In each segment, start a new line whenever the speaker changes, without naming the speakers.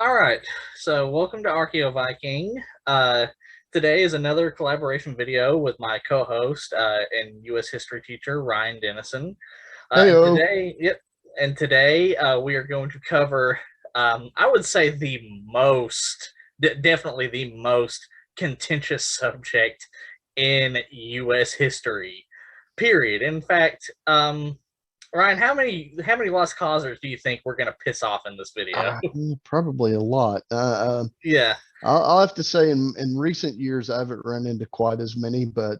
All right, so welcome to Archeo Viking. Today is another collaboration video with my co-host and U.S. history teacher Ryan Denison. And
Heyo.
today, we are going to cover, I would say, definitely the most contentious subject in U.S. history. Period. In fact, Ryan, how many lost causers do you think we're going to piss off in this video?
Probably a lot.
Yeah.
I'll have to say in recent years, I haven't run into quite as many, but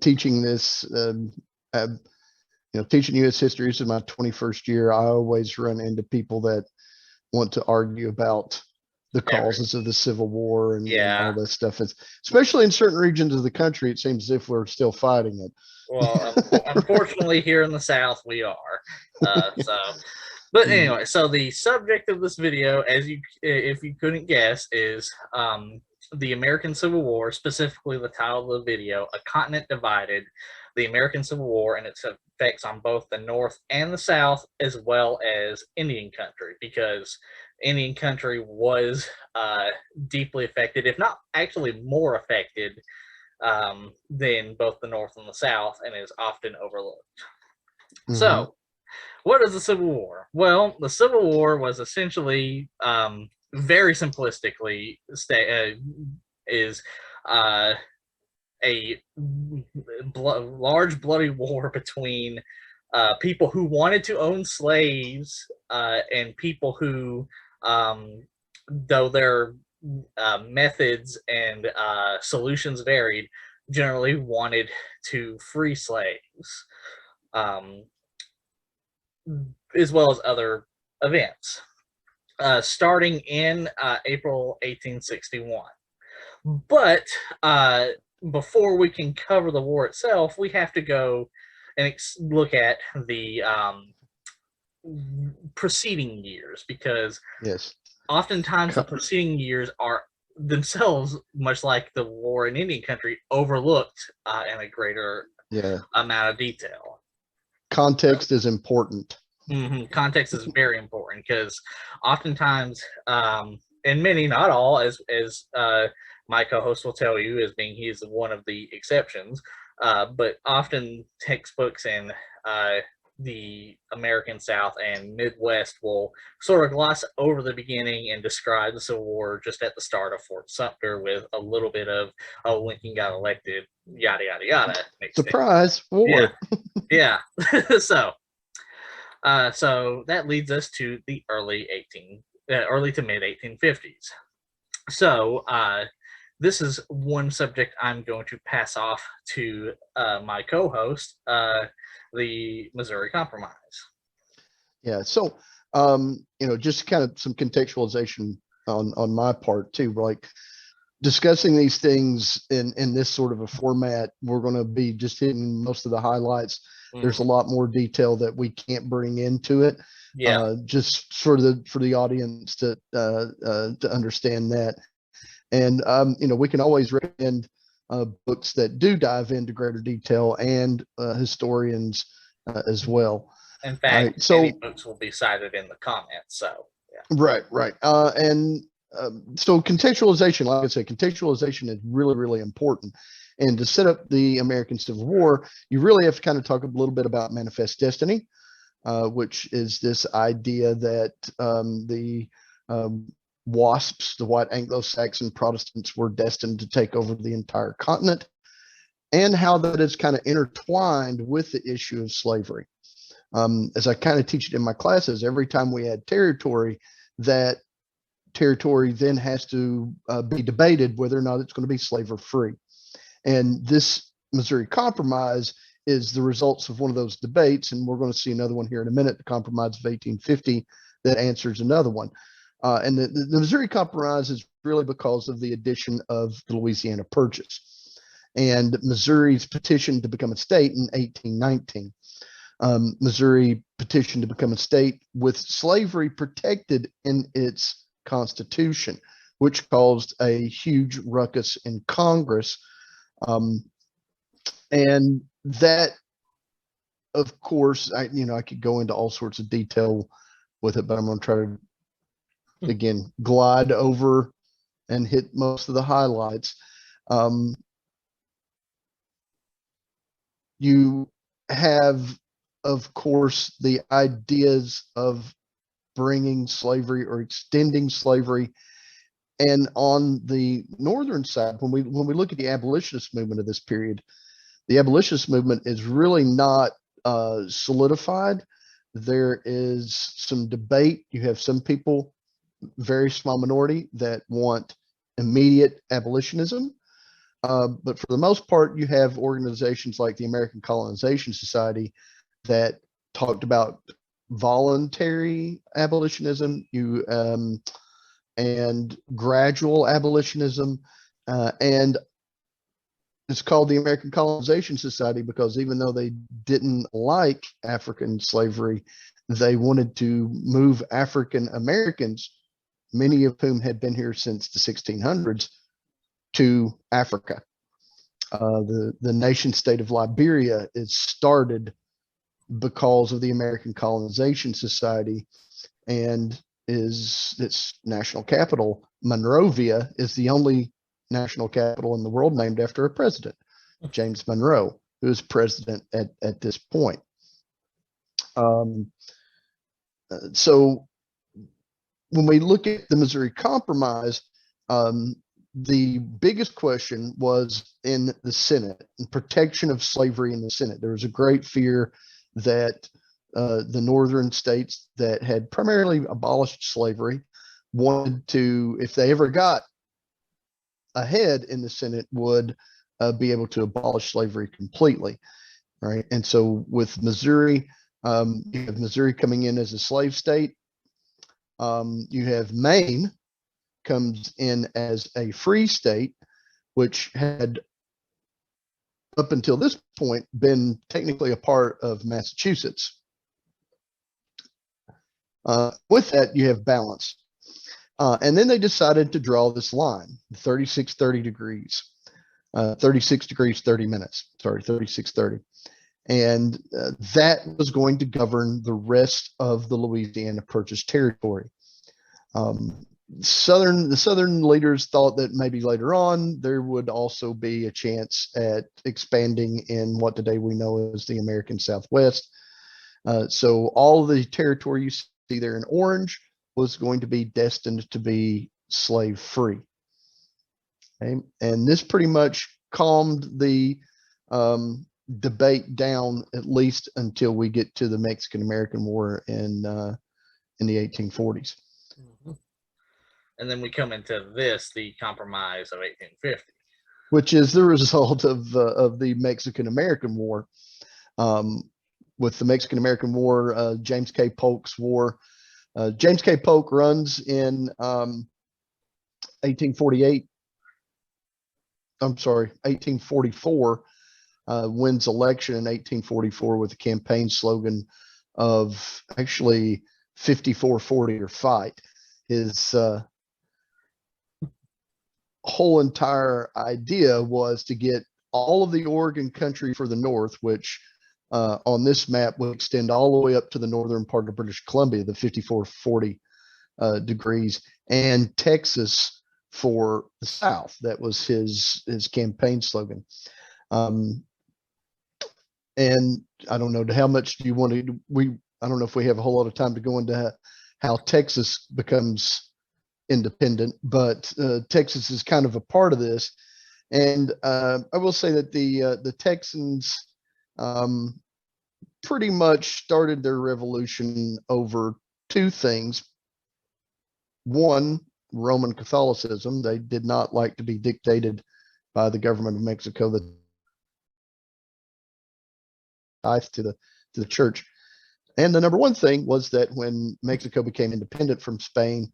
teaching this, uh, teaching U.S. history, this is my 21st year. I always run into people that want to argue about the
Every
causes of the Civil War and all
yeah.
that stuff. Especially in certain regions of the country, it seems as if we're still fighting
Well,
it.
unfortunately, here in the South, we are. So, but anyway, so the subject of this video, if you couldn't guess, is the American Civil War. Specifically, the title of the video: "A Continent Divided: The American Civil War and Its Effects on Both the North and the South, as well as Indian Country." Because Indian Country was deeply affected, if not actually more affected than both the North and the South, and is often overlooked.
Hmm.
So, what is the Civil War? Well, the Civil War was essentially, very simplistically, is uh, a large bloody war between people who wanted to own slaves and people who, though their methods and solutions varied, generally wanted to free slaves, um, as well as other events, starting in April 1861. But before we can cover the war itself, we have to go and look at the preceding years, because
Yes.
oftentimes the preceding years are themselves, much like the war in Indian Country, overlooked in a greater
Yeah.
amount of detail.
Context is important.
Context is very important, because oftentimes, and many, not all, as my co-host will tell you, as being he's one of the exceptions, but often textbooks in the American South and Midwest will sort of gloss over the beginning and describe the Civil War just at the start of Fort Sumter with a little bit of, oh, Lincoln got elected, yada yada yada, mixed in.
Surprise,
Yeah,
war.
yeah. So that leads us to the early to mid 1850s. So this is one subject I'm going to pass off to my co-host, the Missouri Compromise.
Yeah. So, just kind of some contextualization on my part too. Like discussing these things in this sort of a format, we're going to be just hitting most of the highlights. There's a
Mm-hmm.
lot more detail that we can't bring into it,
Yeah.
just for the audience to understand that. And we can always recommend books that do dive into greater detail and historians as well.
In
All
fact,
right.
many
So
books will be cited in the comments. So yeah.
right. And so contextualization, like I said, contextualization is really, really important. And to set up the American Civil War, you really have to kind of talk a little bit about manifest destiny, which is this idea that the WASPs, the white Anglo-Saxon Protestants, were destined to take over the entire continent, and how that is kind of intertwined with the issue of slavery. As I kind of teach it in my classes, every time we add territory, that territory then has to be debated whether or not it's going to be slave or free. And this Missouri Compromise is the results of one of those debates. And we're going to see another one here in a minute, the Compromise of 1850, that answers another one. And the Missouri Compromise is really because of the addition of the Louisiana Purchase and Missouri's petition to become a state in 1819. Missouri petitioned to become a state with slavery protected in its constitution, which caused a huge ruckus in Congress. Um, and that, of course, I could go into all sorts of detail with it, but I'm going to try to again, glide over and hit most of the highlights. You have, of course, the ideas of bringing slavery or extending slavery. And on the northern side, when we look at the abolitionist movement of this period, the abolitionist movement is really not solidified. There is some debate. You have some people, very small minority, that want immediate abolitionism. But for the most part, you have organizations like the American Colonization Society that talked about voluntary abolitionism, and gradual abolitionism, and it's called the American Colonization Society because even though they didn't like African slavery, they wanted to move African Americans, many of whom had been here since the 1600s, to Africa. The nation state of Liberia is started because of the American Colonization Society, and its national capital, Monrovia, is the only national capital in the world named after a president, James Monroe, who is president at this point. So when we look at the Missouri Compromise, the biggest question was in the Senate and protection of slavery in the Senate. There was a great fear that the northern states that had primarily abolished slavery wanted to, if they ever got ahead in the Senate, would be able to abolish slavery completely, right? And so with Missouri, you have Missouri coming in as a slave state. You have Maine comes in as a free state, which had up until this point been technically a part of Massachusetts. With that, you have balance. And then they decided to draw this line, 3630 degrees, 36 degrees, 30 minutes, sorry, 3630. And that was going to govern the rest of the Louisiana Purchase territory. The Southern leaders thought that maybe later on there would also be a chance at expanding in what today we know as the American Southwest. So all the territory you see there in orange was going to be destined to be slave free. Okay? And this pretty much calmed the debate down, at least until we get to the Mexican-American War in the 1840s.
Mm-hmm. And then we come into the Compromise of 1850,
which is the result of the Mexican-American War. With the Mexican-American War, James K. Polk's war. James K. Polk runs in 1848. I'm sorry, 1844. Wins election in 1844 with a campaign slogan of actually 54-40 or fight. His whole entire idea was to get all of the Oregon country for the North, which on this map will extend all the way up to the northern part of British Columbia, the 54-40 degrees, and Texas for the South. That was his campaign slogan. And I don't know how much do you want to, I don't know if we have a whole lot of time to go into how Texas becomes independent, but Texas is kind of a part of this. And I will say that the Texans pretty much started their revolution over two things. One, Roman Catholicism. They did not like to be dictated by the government of Mexico, the tithe to the church. And the number one thing was that when Mexico became independent from Spain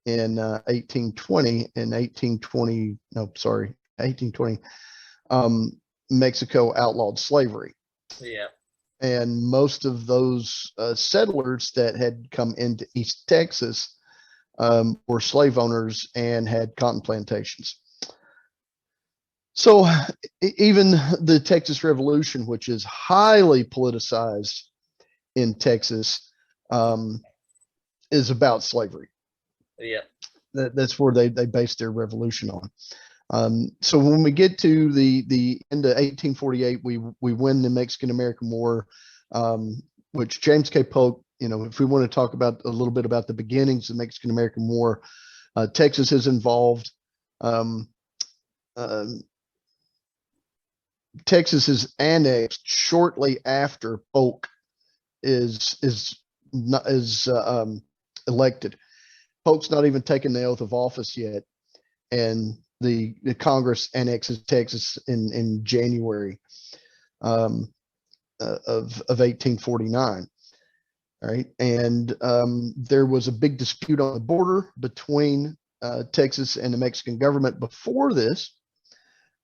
in 1820, Mexico outlawed slavery.
Yeah.
And most of those settlers that had come into East Texas were slave owners and had cotton plantations. So even the Texas Revolution, which is highly politicized in Texas, is about slavery.
Yeah.
That's where they based their revolution on. So when we get to the end of 1848, we win the Mexican-American War, which James K. Polk, if we want to talk about a little bit about the beginnings of the Mexican-American War, Texas is involved. Texas is annexed shortly after Polk is elected. Polk's not even taken the oath of office yet, and the Congress annexes Texas in January of 1849. All right, and there was a big dispute on the border between Texas and the Mexican government before this.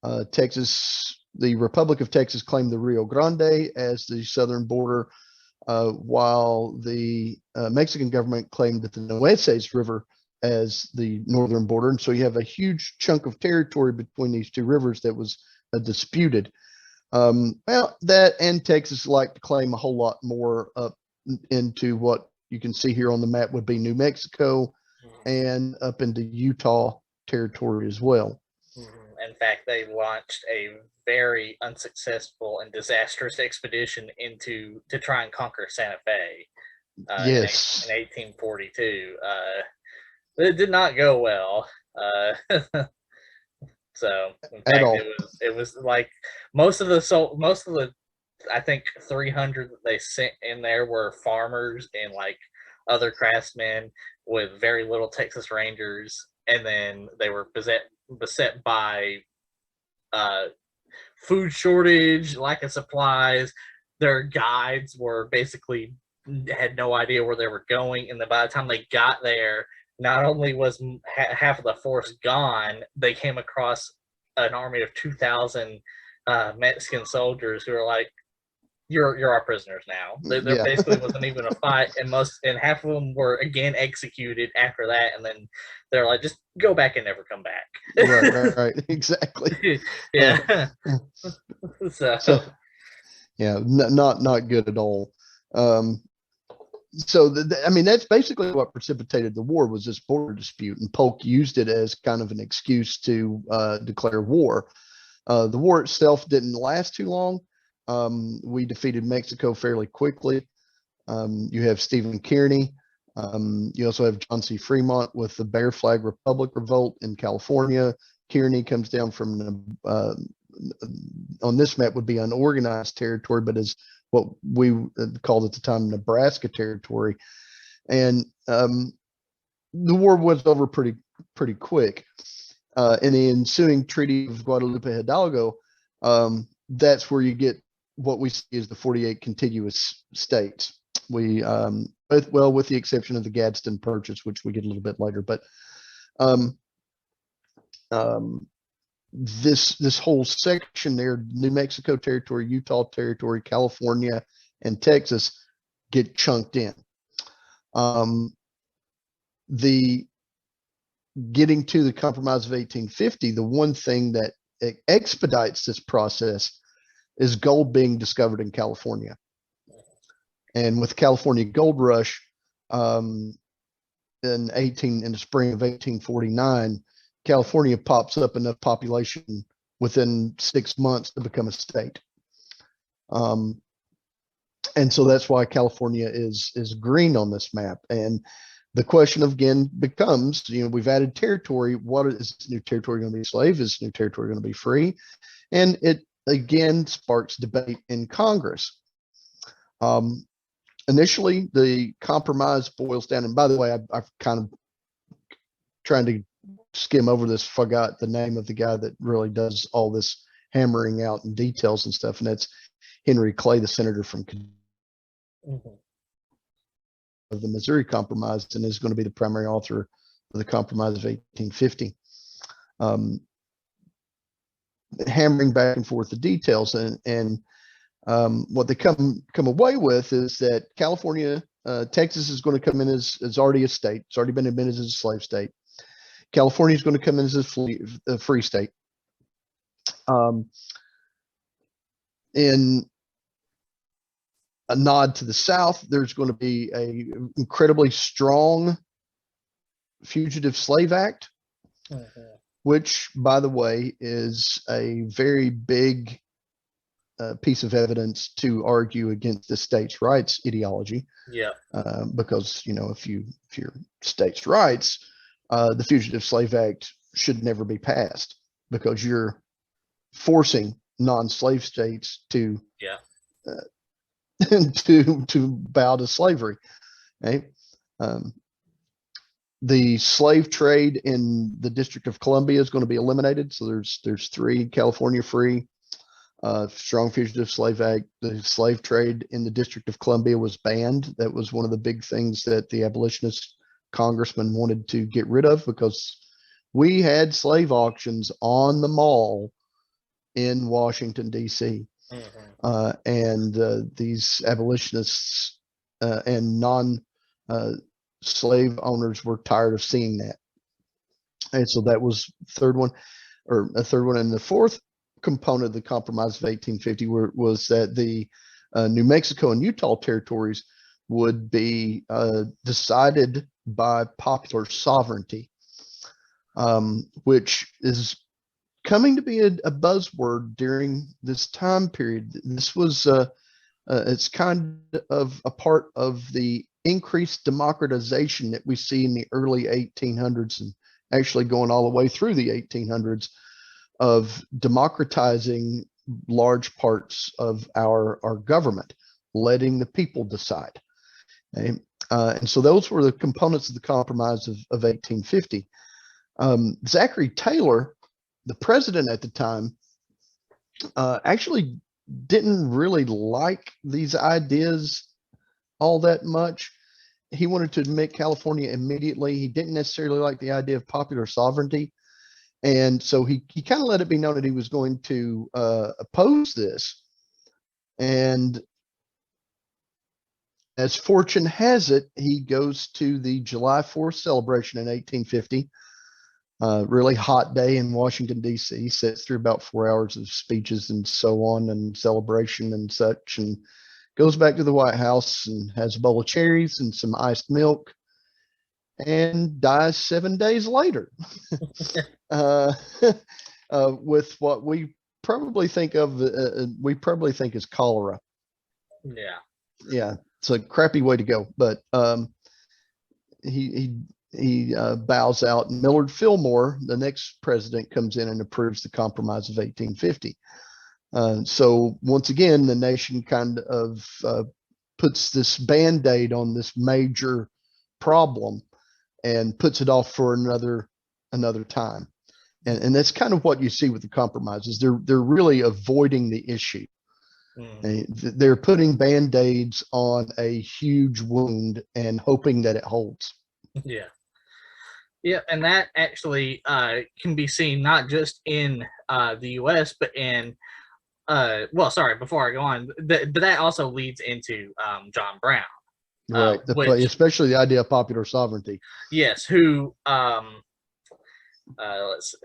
The Republic of Texas claimed the Rio Grande as the southern border, while the Mexican government claimed that the Nueces River as the northern border. And so you have a huge chunk of territory between these two rivers that was disputed. Well, that and Texas like to claim a whole lot more up into what you can see here on the map would be New Mexico and up into Utah territory as well.
In fact, they launched a very unsuccessful and disastrous expedition to try and conquer Santa Fe
Yes.
in 1842. It did not go well. So in fact, it was like most of the I think 300 that they sent in there were farmers and like other craftsmen with very little Texas Rangers, and then they were beset by food shortage, lack of supplies. Their guides were basically had no idea where they were going, and then by the time they got there, not only was half of the force gone, they came across an army of 2,000 Mexican soldiers who are like, "You're our prisoners now." There basically wasn't even a fight, and half of them were again executed after that, and then they're like, "Just go back and never come back."
Right, exactly.
Yeah. So
yeah, not good at all. So I mean, that's basically what precipitated the war, was this border dispute, and Polk used it as kind of an excuse to declare war. The war itself didn't last too long. We defeated Mexico fairly quickly. You have Stephen Kearny. You also have John C. Fremont with the Bear Flag Republic revolt in California. Kearny comes down from on this map would be unorganized territory, but is what we called at the time Nebraska territory. And the war was over pretty quick. In the ensuing Treaty of Guadalupe Hidalgo, that's where you get what we see as the 48 contiguous states. We, with the exception of the Gadsden Purchase, which we get a little bit later, but this whole section there, New Mexico territory, Utah territory, California, and Texas, get chunked in. The getting to the Compromise of 1850, the one thing that expedites this process is gold being discovered in California. And with California Gold Rush in the spring of 1849, California pops up enough population within 6 months to become a state. And so that's why California is green on this map. And the question again becomes, we've added territory. What is this new territory going to be slave? Is this new territory going to be free? And it again sparks debate in Congress. Initially, the compromise boils down, and by the way, I've kind of trying to skim over this, forgot the name of the guy that really does all this hammering out and details and stuff, and that's Henry Clay, the senator from of the Missouri Compromise, and is going to be the primary author of the Compromise of 1850. Hammering back and forth the details, and what they come away with is that California, Texas is going to come in as already a state. It's already been admitted as a slave state. California is going to come in as a free state. In a nod to the South, there's going to be a incredibly strong Fugitive Slave Act, which, by the way, is a very big piece of evidence to argue against the states' rights ideology.
Yeah.
Because, you know, if you're states' rights, the Fugitive Slave Act should never be passed, because you're forcing non-slave states to to bow to slavery. Okay? The slave trade in the District of Columbia is going to be eliminated. So there's 3: California free, strong Fugitive Slave Act. The slave trade in the District of Columbia was banned. That was one of the big things that the abolitionist congressman wanted to get rid of, because we had slave auctions on the mall in Washington, D.C. And these abolitionists and non-slave owners were tired of seeing that. And so that was a third one. And the fourth component of the Compromise of 1850 was that the New Mexico and Utah territories would be decided by popular sovereignty, which is coming to be a buzzword during this time period. This was it's kind of a part of the increased democratization that we see in the early 1800s, and actually going all the way through the 1800s, of democratizing large parts of our government, letting the people decide. Okay? And so those were the components of the Compromise of 1850. Zachary Taylor, the president at the time, actually didn't really like these ideas all that much. He wanted to admit California immediately. He didn't necessarily like the idea of popular sovereignty. And so he kind of let it be known that he was going to oppose this. And as fortune has it, he goes to the July 4th celebration in 1850. Really hot day in Washington, D.C. Sits through about 4 hours of speeches and so on, and celebration and such, and goes back to the White House and has a bowl of cherries and some iced milk, and dies 7 days later. With what we probably think of, as cholera. Yeah, it's a crappy way to go, but he bows out, and Millard Fillmore, the next president, comes in and approves the Compromise of 1850. So once again, the nation kind of puts this Band-Aid on this major problem and puts it off for another time. And that's kind of what you see with the compromises. They're really avoiding the issue. They're putting Band-Aids on a huge wound and hoping that it holds.
Yeah, and that actually can be seen not just in the U.S., but in before I go on, but that also leads into John Brown.
Right, especially the idea of popular sovereignty.
Yes, who, let's,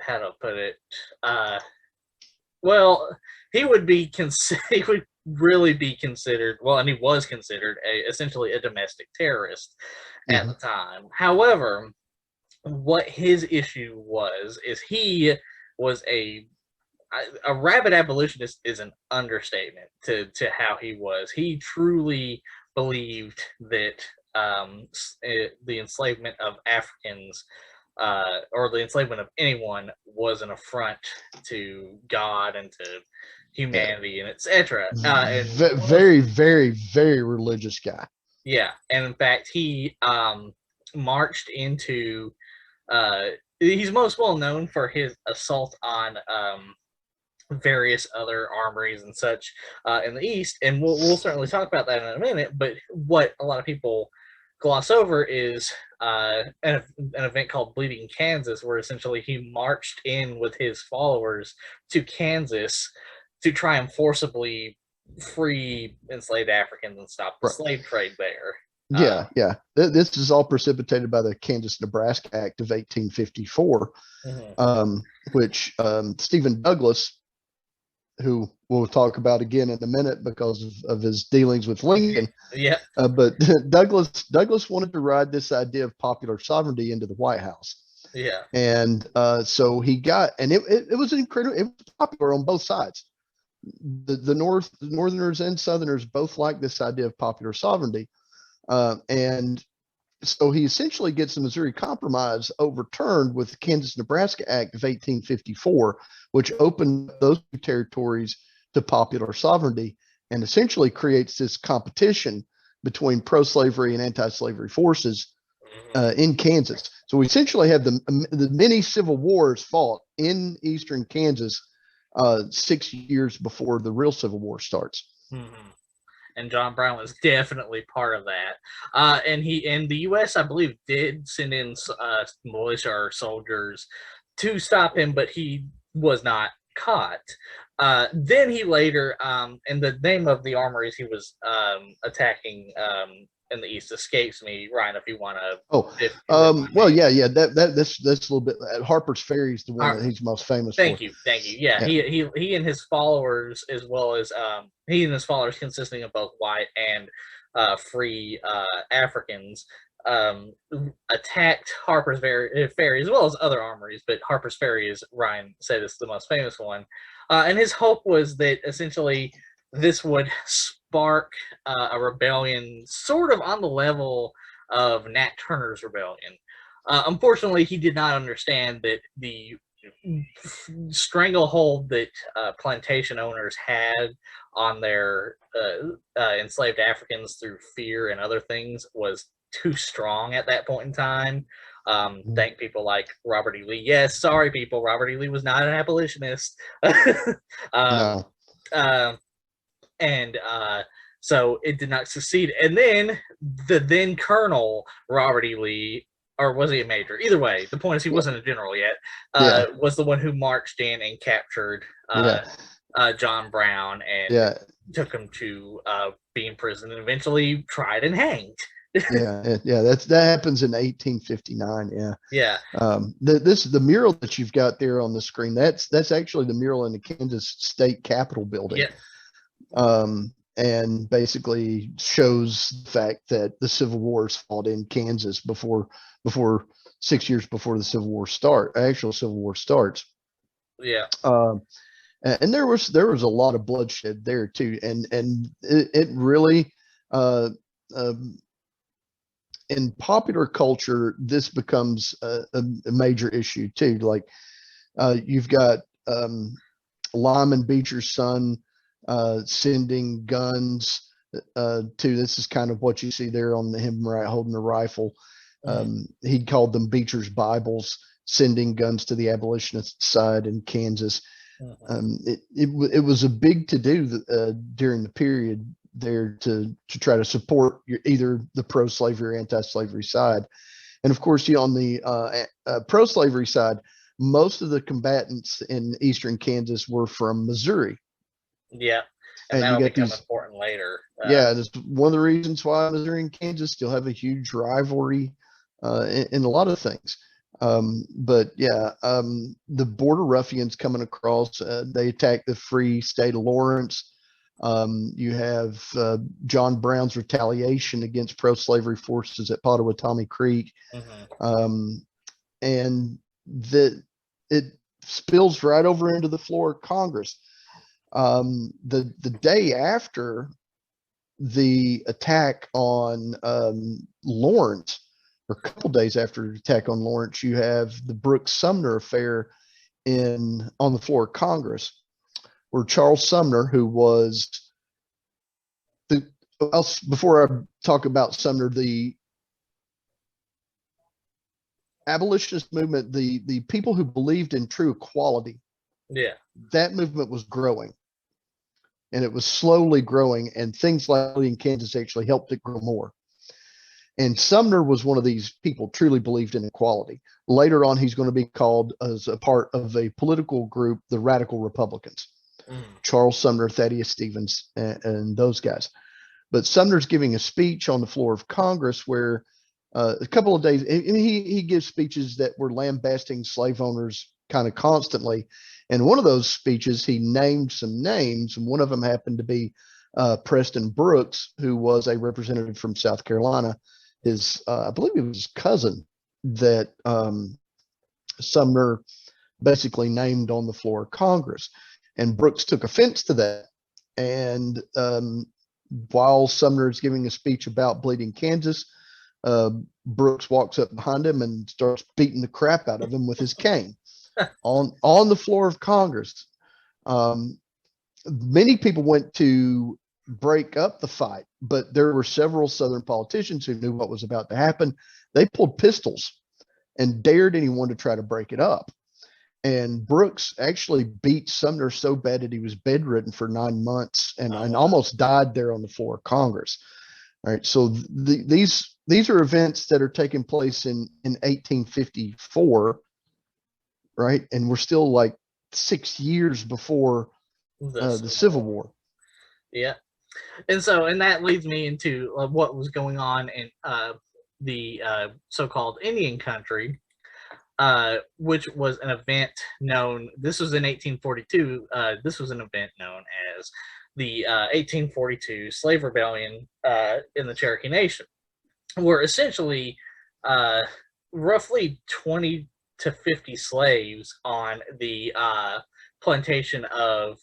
how to put it, he would really be considered, and he was considered essentially a domestic terrorist at the time. However, what his issue was is he was a rabid abolitionist is an understatement to how he was. He truly believed that the enslavement of Africans or the enslavement of anyone was an affront to God and to humanity and etc.
Very, very, very religious guy.
Yeah, and in fact, he marched into. He's most well known for his assault on various other armories and such in the East, and we'll certainly talk about that in a minute. But what a lot of people gloss over is an event called Bleeding Kansas, where essentially he marched in with his followers to Kansas to try and forcibly free enslaved Africans and stop the slave trade there.
Yeah. This is all precipitated by the Kansas-Nebraska Act of 1854, which Stephen Douglas who we'll talk about again in a minute because of his dealings with Lincoln.
Yeah.
But Douglas wanted to ride this idea of popular sovereignty into the White House.
Yeah.
And so he got, and it was incredible. It was popular on both sides. The Northerners and Southerners both like this idea of popular sovereignty. And so he essentially gets the Missouri Compromise overturned with the Kansas-Nebraska Act of 1854, which opened those two territories to popular sovereignty and essentially creates this competition between pro-slavery and anti-slavery forces in Kansas. So we essentially have the many civil wars fought in eastern Kansas 6 years before the real Civil War starts.
Mm-hmm. And John Brown was definitely part of that. And the U.S., I believe, did send in militia or soldiers to stop him, but he was not caught. Then he later, and the name of the armories he was attacking in the east escapes me, Ryan, if you want to.
Well, yeah, that's a little bit. Harper's Ferry is the one that he's most famous for.
Thank you. Yeah, he and his followers, as well as he and his followers, consisting of both white and free Africans, attacked Harper's Ferry as well as other armories. But Harper's Ferry, as Ryan said, is the most famous one. And his hope was that essentially this would spark a rebellion sort of on the level of Nat Turner's rebellion. Unfortunately, he did not understand that the stranglehold that plantation owners had on their enslaved Africans through fear and other things was too strong at that point in time. Thank people like Robert E. Lee. Yes, sorry, people. Robert E. Lee was not an abolitionist.
No.
And so it did not succeed. And then the then Colonel Robert E. Lee, or was he a major? Either way, the point is he wasn't a general yet, was the one who marched in and captured John Brown and took him to be in prison and eventually tried and hanged.
That happens in 1859. The mural that you've got there on the screen, that's actually the mural in the Kansas State Capitol building. And basically shows the fact that the Civil War is fought in Kansas before 6 years before the actual Civil War starts. And there was a lot of bloodshed there too, and it really in popular culture this becomes a major issue too. Like you've got Lyman Beecher's son sending guns to, this is kind of what you see there on him holding the rifle. He called them Beecher's Bibles, sending guns to the abolitionist side in Kansas. It was a big to do during the period there to try to support either the pro-slavery or anti-slavery side. And of course, on the pro-slavery side, most of the combatants in eastern Kansas were from Missouri.
And that'll become important later.
That's one of the reasons why Missouri and Kansas still have a huge rivalry in a lot of things. The border ruffians coming across, they attack the free state of Lawrence. You have John Brown's retaliation against pro-slavery forces at Pottawatomie Creek. And it spills right over into the floor of Congress. The day after the attack on Lawrence, or a couple days after the attack on Lawrence, you have the Brooks-Sumner affair on the floor of Congress, where Charles Sumner, who was before I talk about Sumner, the abolitionist movement, the people who believed in true equality, that movement was growing, and it was slowly growing, and things like in Kansas actually helped it grow more. And Sumner was one of these people, truly believed in equality. Later on, he's going to be called as a part of a political group, the Radical Republicans. Charles Sumner, Thaddeus Stevens, and those guys. But Sumner's giving a speech on the floor of Congress where a couple of days, and he gives speeches that were lambasting slave owners kind of constantly. And one of those speeches, he named some names, and one of them happened to be Preston Brooks, who was a representative from South Carolina. His, I believe it was his cousin that Sumner basically named on the floor of Congress. And Brooks took offense to that. And while Sumner is giving a speech about bleeding Kansas, Brooks walks up behind him and starts beating the crap out of him with his cane on the floor of Congress. Many people went to break up the fight, but there were several Southern politicians who knew what was about to happen. They pulled pistols and dared anyone to try to break it up. And Brooks actually beat Sumner so bad that he was bedridden for 9 months and almost died there on the floor of Congress. All right, so these are events that are taking place in 1854, right? And we're still like 6 years before the Civil War.
Yeah. And that leads me into what was going on in the so-called Indian country, which was an event known, this was in 1842, this was an event known as the 1842 Slave Rebellion in the Cherokee Nation, where essentially roughly 20 to 50 slaves on the plantation of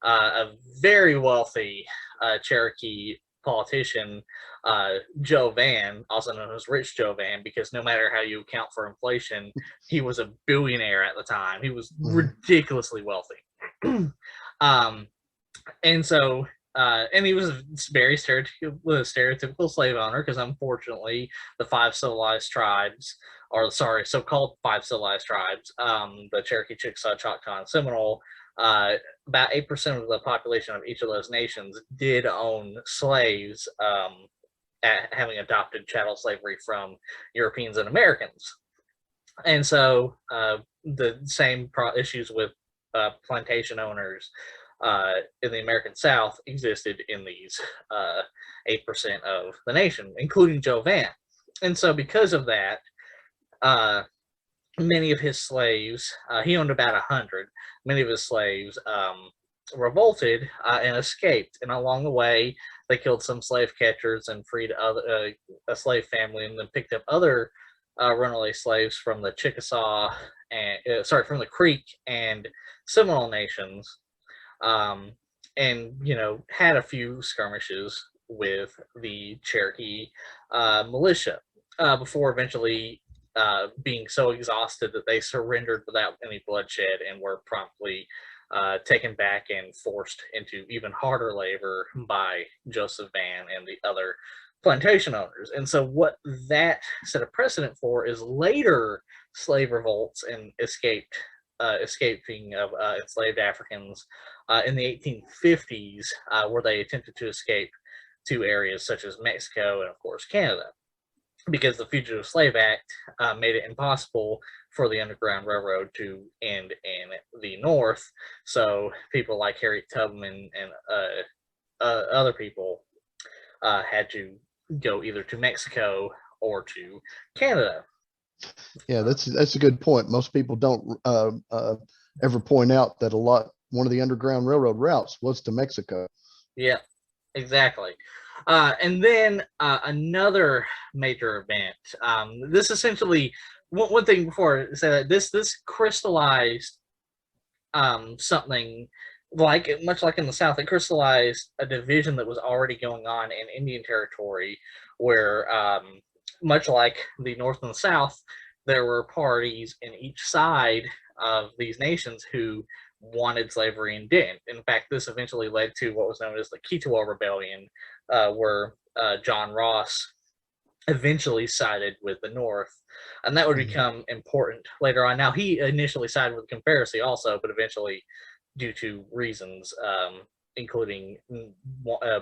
a very wealthy Cherokee politician, Joe Vann, also known as Rich Joe Vann, because no matter how you account for inflation, he was a billionaire at the time. He was ridiculously wealthy. And he was a very stereotypical slave owner, because unfortunately the five civilized tribes, or sorry, so-called five civilized tribes, the Cherokee, Chickasaw, Choctaw, and Seminole, about 8% of the population of each of those nations did own slaves, having adopted chattel slavery from Europeans and Americans. And so the same issues with plantation owners in the American South existed in these 8% of the nation, including Joe Vann. And so because of that, many of his slaves, he owned about 100, many of his slaves revolted and escaped. And along the way, they killed some slave catchers and freed a slave family, and then picked up other runaway slaves from the Chickasaw and from the Creek and Seminole nations, and had a few skirmishes with the Cherokee militia before eventually being so exhausted that they surrendered without any bloodshed and were promptly taken back and forced into even harder labor by Joseph Vann and the other plantation owners. And so what that set a precedent for is later slave revolts and escaping of enslaved Africans in the 1850s, where they attempted to escape to areas such as Mexico and, of course, Canada, because the Fugitive Slave Act made it impossible for the Underground Railroad to end in the North. So people like Harriet Tubman and other people had to go either to Mexico or to Canada.
Yeah, that's a good point. Most people don't ever point out that one of the Underground Railroad routes was to Mexico.
Yeah, exactly. And then another major event. This essentially, one thing before I say that, this crystallized something much like in the South. It crystallized a division that was already going on in Indian Territory, where much like the North and the South, there were parties in each side of these nations who wanted slavery and didn't. In fact, this eventually led to what was known as the Cherokee Rebellion, where John Ross eventually sided with the North, and that would become important later on. Now, he initially sided with the Confederacy also, but eventually, due to reasons, including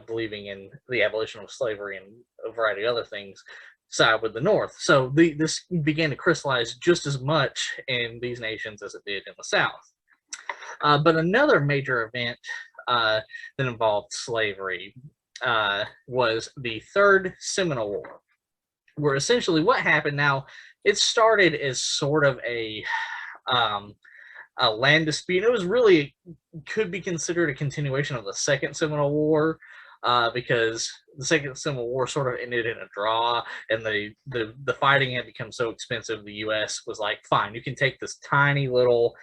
believing in the abolition of slavery and a variety of other things, side with the North. So this began to crystallize just as much in these nations as it did in the South. But another major event that involved slavery was the Third Seminole War, where essentially what happened, now, it started as sort of a a land dispute. It was really could be considered a continuation of the Second Seminole War, because the Second Seminole War sort of ended in a draw, and the fighting had become so expensive. The U.S. was like, fine, you can take this tiny little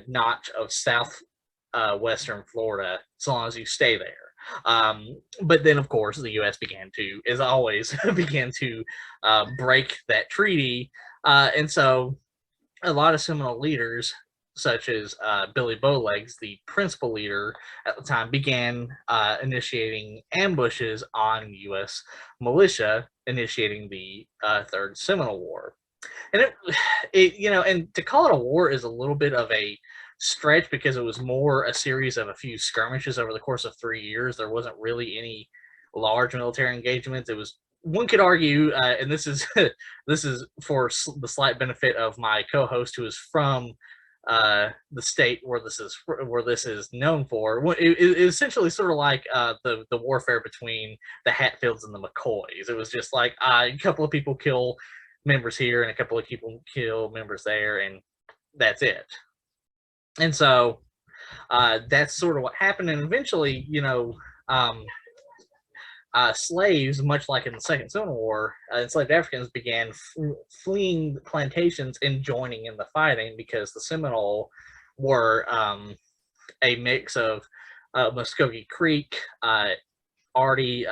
notch of western Florida so long as you stay there. But then, of course, the U.S. began to, as always, began to break that treaty, and so a lot of Seminole leaders, such as Billy Bowlegs, the principal leader at the time, began initiating ambushes on U.S. militia, initiating the Third Seminole War. And and to call it a war is a little bit of a stretch, because it was more a series of a few skirmishes over the course of 3 years. There wasn't really any large military engagements. It was, one could argue, and this is this is for the slight benefit of my co-host, who is from the state where this is known for. It essentially sort of like the warfare between the Hatfields and the McCoys. It was just like a couple of people kill members here and a couple of people kill members there, and that's it. And so that's sort of what happened. And eventually, slaves, much like in the Second Seminole War, enslaved Africans began fleeing the plantations and joining in the fighting, because the Seminole were a mix of Muskogee Creek, already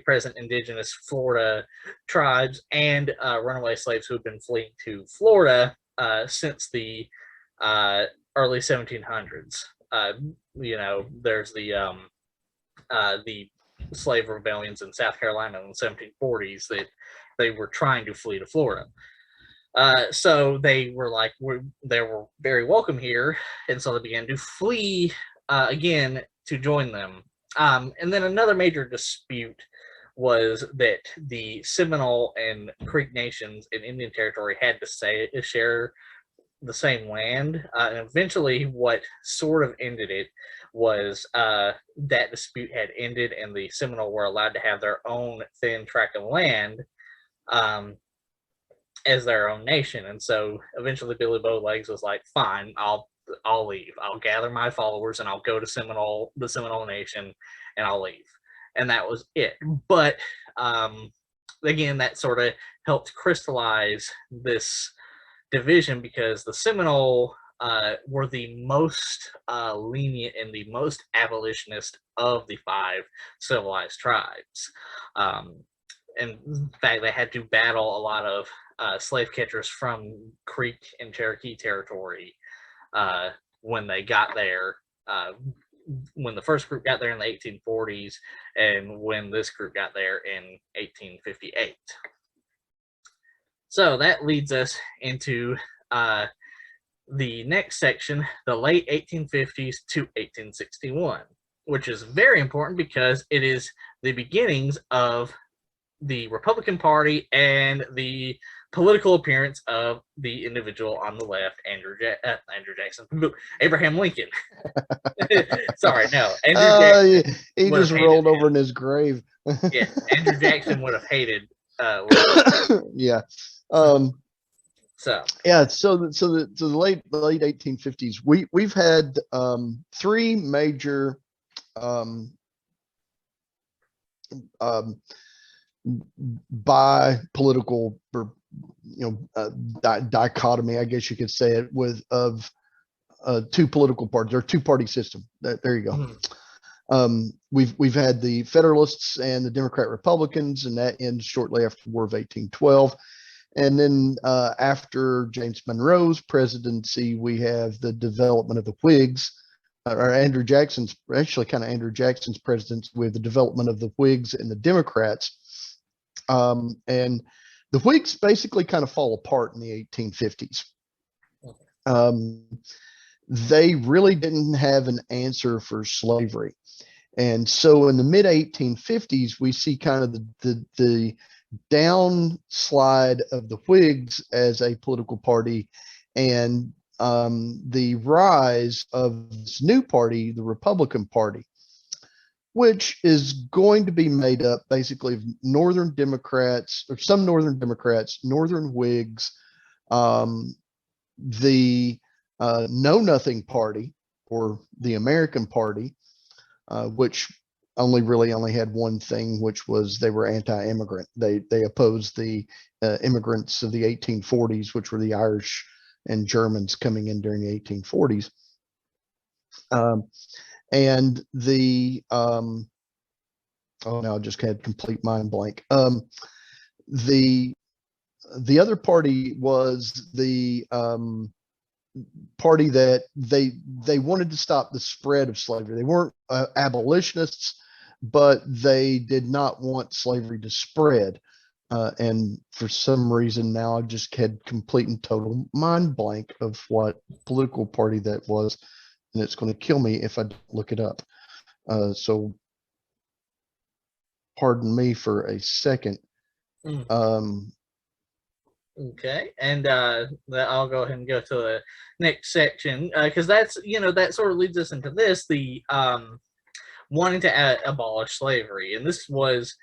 present indigenous Florida tribes, and runaway slaves who had been fleeing to Florida since the early 1700s. There's the slave rebellions in South Carolina in the 1740s that they were trying to flee to Florida. So they were like, they were very welcome here, and so they began to flee again to join them. And then another major dispute was that the Seminole and Creek nations in Indian Territory had to share the same land, and eventually what sort of ended it was that dispute had ended, and the Seminole were allowed to have their own thin tract of land as their own nation. And so eventually Billy Bowlegs was like, fine, I'll leave. I'll gather my followers and I'll go to the Seminole Nation, and I'll leave. And that was it. But again, that sort of helped crystallize this division, because the Seminole were the most lenient and the most abolitionist of the 5 civilized tribes. In fact, they had to battle a lot of slave catchers from Creek and Cherokee territory when they got there, when the first group got there in the 1840s, and when this group got there in 1858. So that leads us into the next section, the late 1850s to 1861, which is very important because it is the beginnings of the Republican Party and the political appearance of the individual on the left, Abraham Lincoln. Sorry, no.
Andrew Jackson. He just rolled over in his grave.
Yeah, Andrew Jackson would have hated
yeah. So the late 1850s, we've had 3 major bi-political, or dichotomy, I guess you could say it, of 2 political parties, or 2-party system. There you go. Mm-hmm. We've had the Federalists and the Democrat Republicans, and that ends shortly after the War of 1812. And then after James Monroe's presidency, we have the development of the Whigs, or Andrew Jackson's presidency, with the development of the Whigs and the Democrats. And the Whigs basically kind of fall apart in the 1850s. They really didn't have an answer for slavery. And so in the mid 1850s, we see kind of the downslide of the Whigs as a political party, and the rise of this new party, the Republican Party, which is going to be made up basically of Northern Democrats, or some Northern Democrats, Northern Whigs, the Know Nothing Party, or the American Party, which only had one thing, which was they were anti-immigrant. They opposed the immigrants of the 1840s, which were the Irish and Germans coming in during the 1840s. And the oh, now I just had complete mind blank. The other party was the party that they wanted to stop the spread of slavery. They weren't abolitionists, but they did not want slavery to spread. And for some reason now I just had complete and total mind blank of what political party that was, and it's going to kill me if I don't look it up. So pardon me for a second.
Okay, and I'll go ahead and go to the next section, because that's, that sort of leads us into this, the wanting to abolish slavery. And this was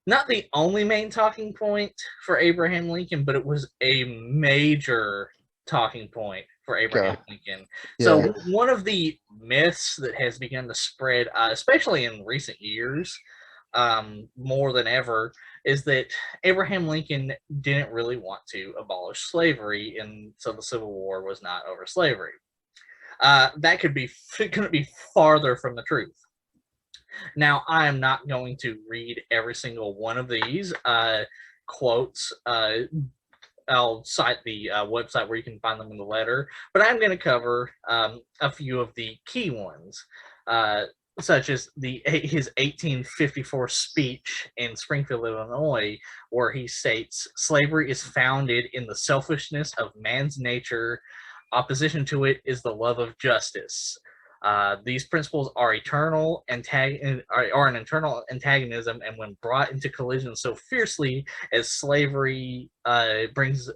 not the only main talking point for Abraham Lincoln, but it was a major talking point for Abraham Lincoln. So one of the myths that has begun to spread, especially in recent years, more than ever, is that Abraham Lincoln didn't really want to abolish slavery, and so the Civil War was not over slavery. That couldn't be farther from the truth. Now, I am not going to read every single one of these quotes. I'll cite the website where you can find them in the letter, but I'm going to cover a few of the key ones, such as his 1854 speech in Springfield, Illinois, where he states, "Slavery is founded in the selfishness of man's nature. Opposition to it is the love of justice. These principles are an internal antagonism, and when brought into collision so fiercely as slavery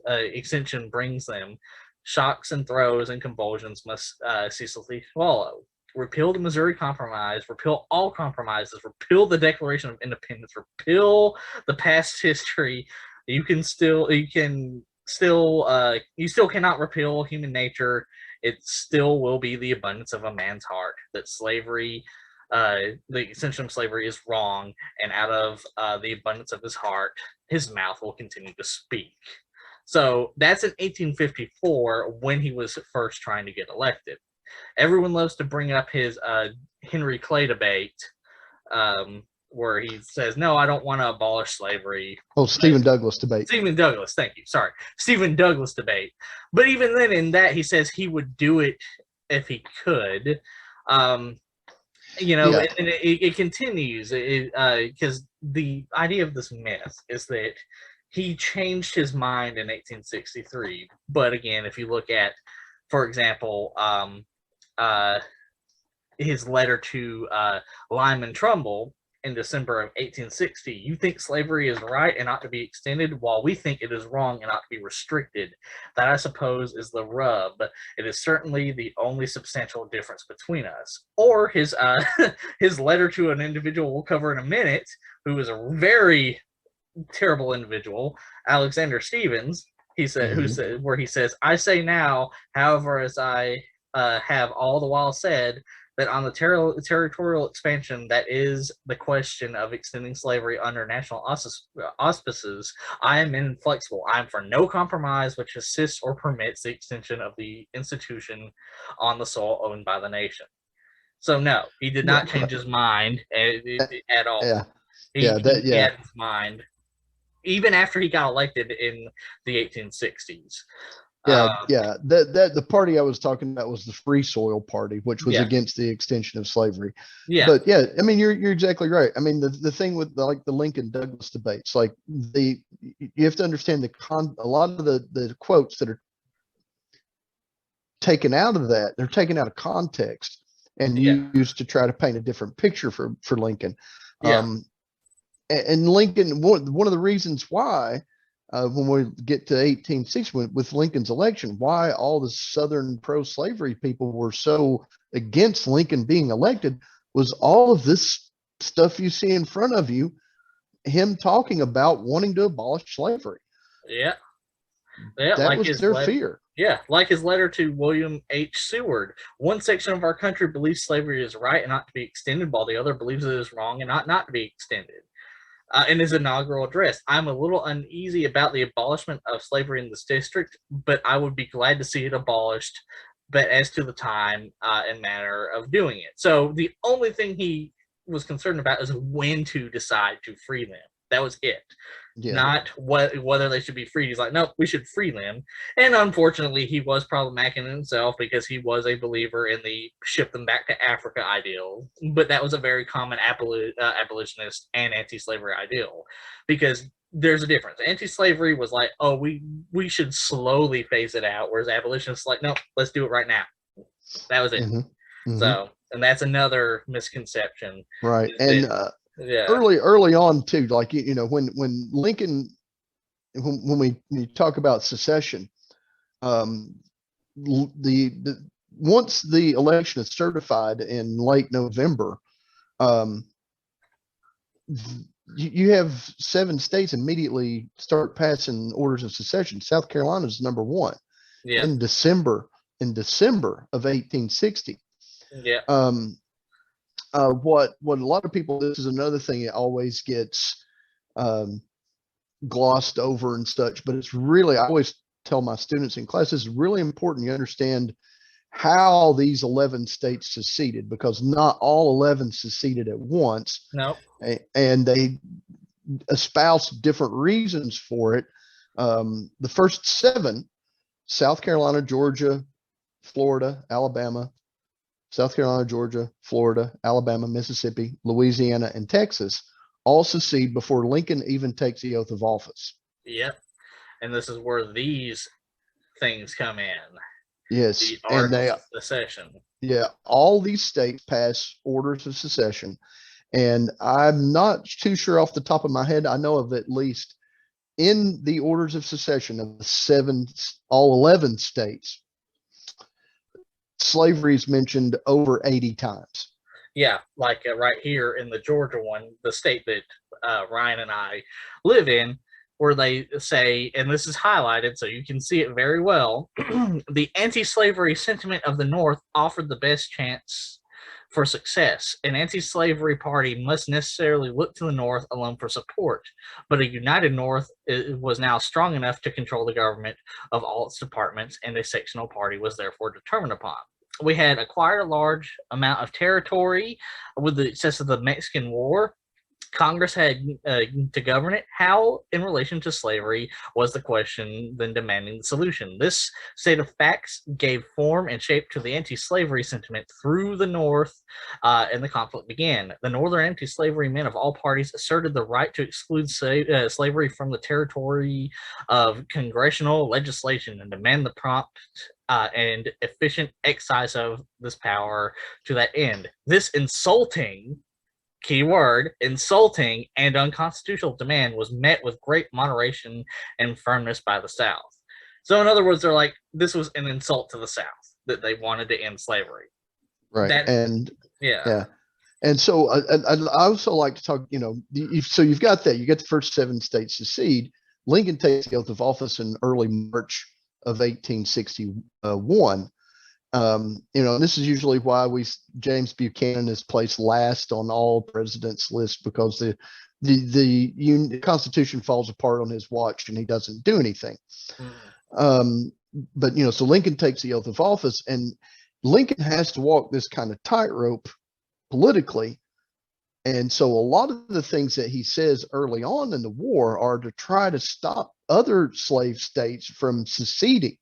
extension brings them, shocks and throes and convulsions must ceaselessly follow. Repeal the Missouri Compromise, repeal all compromises, repeal the Declaration of Independence, repeal the past history. You still cannot repeal human nature. It still will be the abundance of a man's heart that slavery, the extension of slavery is wrong, and out of the abundance of his heart, his mouth will continue to speak." So that's in 1854, when he was first trying to get elected. Everyone loves to bring up his Henry Clay debate, where he says, "No, I don't want to abolish slavery."
Oh, Stephen Douglas debate.
Stephen Douglas, thank you. Sorry. Stephen Douglas debate. But even then, in that, he says he would do it if he could. And it continues, because the idea of this myth is that he changed his mind in 1863. But again, if you look at, for example, his letter to Lyman Trumbull in December of 1860, "You think slavery is right and ought to be extended, while we think it is wrong and ought to be restricted. That, I suppose, is the rub. It is certainly the only substantial difference between us." Or his his letter to an individual we'll cover in a minute, who is a very terrible individual, Alexander Stephens. He said, where he says, "I say now, however, as I have all the while said, that on the territorial expansion, that is the question of extending slavery under national auspices, I am inflexible. I am for no compromise which assists or permits the extension of the institution on the soil owned by the nation." So no, he did not change his mind at all. He had his mind even after he got elected in the 1860s.
The party I was talking about was the Free Soil Party, which was against the extension of slavery. But I mean, you're exactly right. I mean, the thing with the Lincoln Douglas debates, you have to understand a lot of the quotes that are taken out of that, they're taken out of context and used to try to paint a different picture for Lincoln. And Lincoln, one of the reasons why, when we get to 1860 with Lincoln's election, why all the Southern pro-slavery people were so against Lincoln being elected, was all of this stuff you see in front of you, him talking about wanting to abolish slavery.
Yeah,
That
like
was
his
their
letter.
fear.
Yeah, like his letter to William H. Seward. One section of our country believes slavery is right and ought to be extended, while the other believes it is wrong and ought not to be extended. In his inaugural address, I'm a little uneasy about the abolishment of slavery in this district, but I would be glad to see it abolished. But as to the time and manner of doing it, so the only thing he was concerned about is when to decide to free them. That was it.
Yeah.
Not whether they should be freed. He's like, nope, we should free them. And unfortunately, he was problematic in himself because he was a believer in the ship them back to Africa ideal. But that was a very common abolitionist and anti-slavery ideal, because there's a difference. Anti-slavery was like, oh, we should slowly phase it out, whereas abolitionists like, no, let's do it right now. That was it.
Mm-hmm. Mm-hmm.
So, and that's another misconception.
Right. And
yeah,
early on too, like, when Lincoln, when we talk about secession, the once the election is certified in late November, you have 7 states immediately start passing orders of secession. South Carolina is number 1
yeah,
in December of 1860.
yeah.
What a lot of people, this is another thing that always gets glossed over and such, but it's really, I always tell my students in class, it's really important you understand how these 11 states seceded, because not all 11 seceded at once.
No.
And they espouse different reasons for it. The first 7, South Carolina, Georgia, Florida, Alabama, South Carolina, Georgia, Florida, Alabama, Mississippi, Louisiana, and Texas all secede before Lincoln even takes the oath of office.
Yep. And this is where these things come in.
Yes.
The Articles of Secession.
Yeah. All these states pass orders of secession. And I'm not too sure off the top of my head. I know of at least in the orders of secession of the all 11 states, slavery is mentioned over 80 times.
Yeah, like right here in the Georgia one, the state that Ryan and I live in, where they say, and this is highlighted so you can see it very well, the anti-slavery sentiment of the North offered the best chance for success. An anti-slavery party must necessarily look to the North alone for support, but a united North was now strong enough to control the government of all its departments, and a sectional party was therefore determined upon. We had acquired a large amount of territory with the success of the Mexican War. Congress had to govern it. How, in relation to slavery, was the question then demanding the solution? This state of facts gave form and shape to the anti-slavery sentiment through the North, and the conflict began. The Northern anti-slavery men of all parties asserted the right to exclude slavery from the territory of congressional legislation and demand the prompt and efficient exercise of this power to that end. This insulting, keyword, insulting and unconstitutional demand was met with great moderation and firmness by the South. So in other words, they're like, this was an insult to the South that they wanted to end slavery.
Right.
Yeah.
And so I also like to talk, so you've got that, you get the first 7 states secede. Lincoln takes the oath of office in early March of 1861. This is usually why James Buchanan is placed last on all presidents' lists, because the Constitution falls apart on his watch and he doesn't do anything. But so Lincoln takes the oath of office, and Lincoln has to walk this kind of tightrope politically. And so a lot of the things that he says early on in the war are to try to stop other slave states from seceding.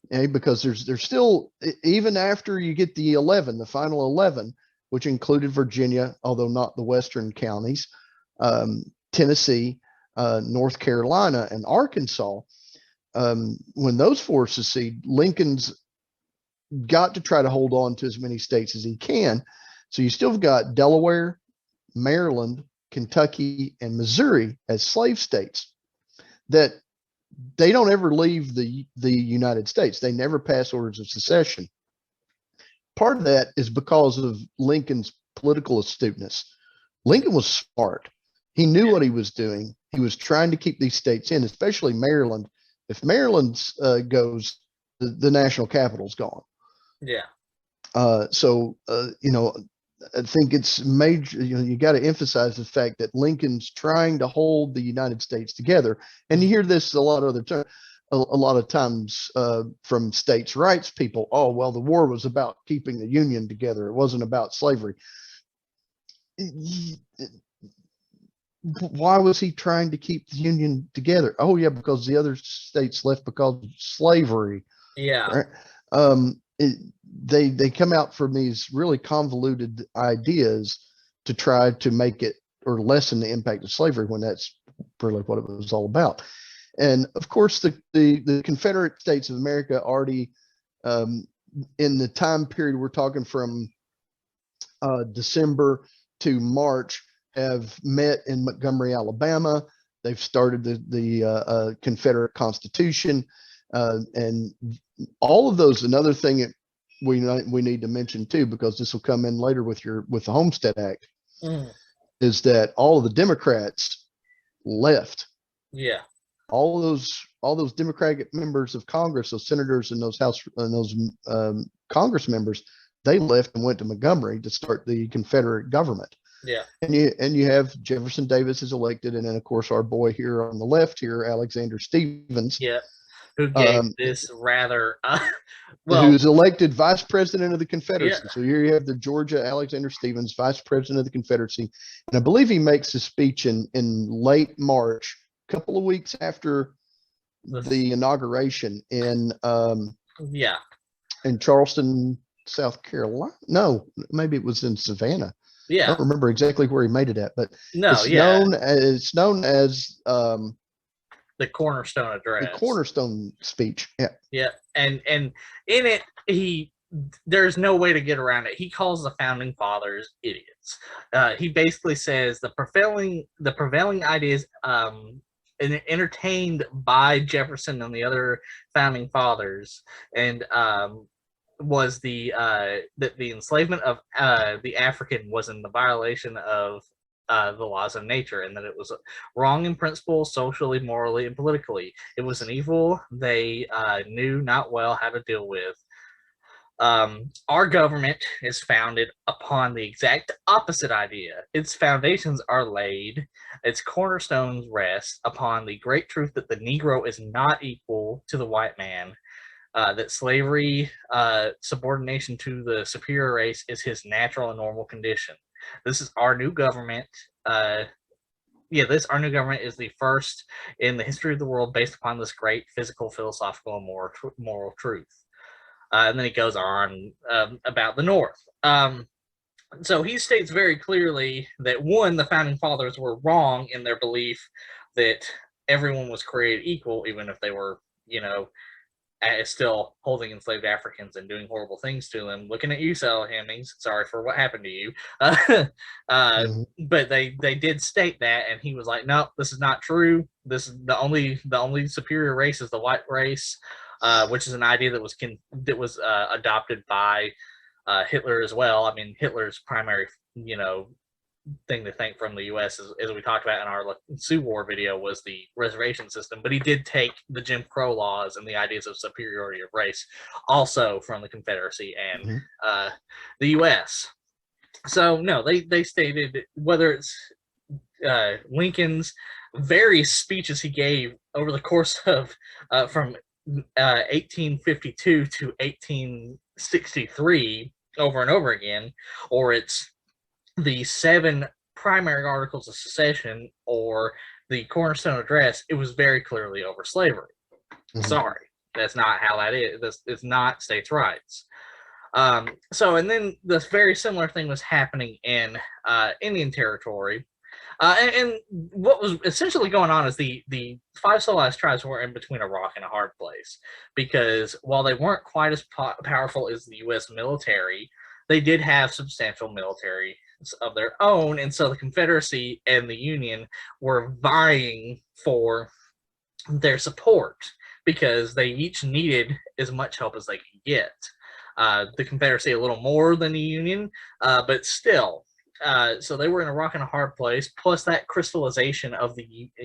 Because there's still, even after you get the final 11, which included Virginia, although not the western counties, Tennessee, North Carolina, and Arkansas, when those 4 secede, Lincoln's got to try to hold on to as many states as he can. So you still got Delaware, Maryland, Kentucky, and Missouri as slave states that they don't ever leave the United States. They never pass orders of secession. Part of that is because of Lincoln's political astuteness. Lincoln was smart. He knew what he was doing. He was trying to keep these states in, especially Maryland, If Maryland's goes, the national capital's gone.
Yeah.
I think it's major. You got to emphasize the fact that Lincoln's trying to hold the United States together, and you hear this a lot of times from states' rights people. Oh, well, the war was about keeping the Union together. It wasn't about slavery. Why was he trying to keep the Union together? Oh, yeah, because the other states left because of slavery.
Yeah.
Right? They come out from these really convoluted ideas to try to make it or lessen the impact of slavery, when that's really what it was all about. And of course, the Confederate States of America already, in the time period we're talking from December to March, have met in Montgomery, Alabama. They've started the Confederate Constitution, and all of those. Another thing that we need to mention too, because this will come in later with the Homestead Act, is that all of the Democrats left.
Yeah.
All those Democratic members of Congress, those senators and those House and those Congress members, they left and went to Montgomery to start the Confederate government.
Yeah.
And you have Jefferson Davis is elected, and then of course our boy here on the left here, Alexander Stephens.
Yeah. Who gave this rather
who's elected vice president of the Confederacy.
Yeah.
So here you have the Georgia Alexander Stephens, vice president of the Confederacy, and I believe he makes his speech in late March, a couple of weeks after the inauguration in Charleston, South Carolina. No, maybe it was in Savannah.
Yeah,
I don't remember exactly where he made it at, but it's known as
the Cornerstone Address.
The Cornerstone speech. Yeah.
Yeah. And in it, there's no way to get around it. He calls the founding fathers idiots. He basically says the prevailing ideas entertained by Jefferson and the other founding fathers, and was that the enslavement of the African was in the violation of the laws of nature, and that it was wrong in principle, socially, morally, and politically. It was an evil they knew not well how to deal with. Our government is founded upon the exact opposite idea. Its foundations are laid, its cornerstones rest upon the great truth that the Negro is not equal to the white man, that slavery, subordination to the superior race, is his natural and normal condition. This is our new government. Our new government is the first in the history of the world based upon this great physical, philosophical, and moral truth. And then he goes on about the North. So he states very clearly that, one, the founding fathers were wrong in their belief that everyone was created equal, even if they were, still holding enslaved Africans and doing horrible things to them. Looking at you, Sal Hemmings. Sorry for what happened to you. But they did state that, and he was like, "No, this is not true. This is the only superior race is the white race," which is an idea that was adopted by Hitler as well. I mean, Hitler's primary thing to thank from the U.S. as we talked about in our Sioux War video, was the reservation system, but he did take the Jim Crow laws and the ideas of superiority of race also from the Confederacy and the U.S. So no, they stated, whether it's Lincoln's various speeches he gave over the course of from 1852 to 1863 over and over again, or it's the 7 primary articles of secession or the Cornerstone Address, it was very clearly over slavery. Sorry, that's not how that is. It's not states' rights. And then this very similar thing was happening in Indian Territory. And what was essentially going on is the 5 civilized tribes were in between a rock and a hard place, because while they weren't quite as powerful as the U.S. military, they did have substantial military of their own, and so the Confederacy and the Union were vying for their support because they each needed as much help as they could get. The Confederacy a little more than the Union, but still. So they were in a rock and a hard place, plus that crystallization of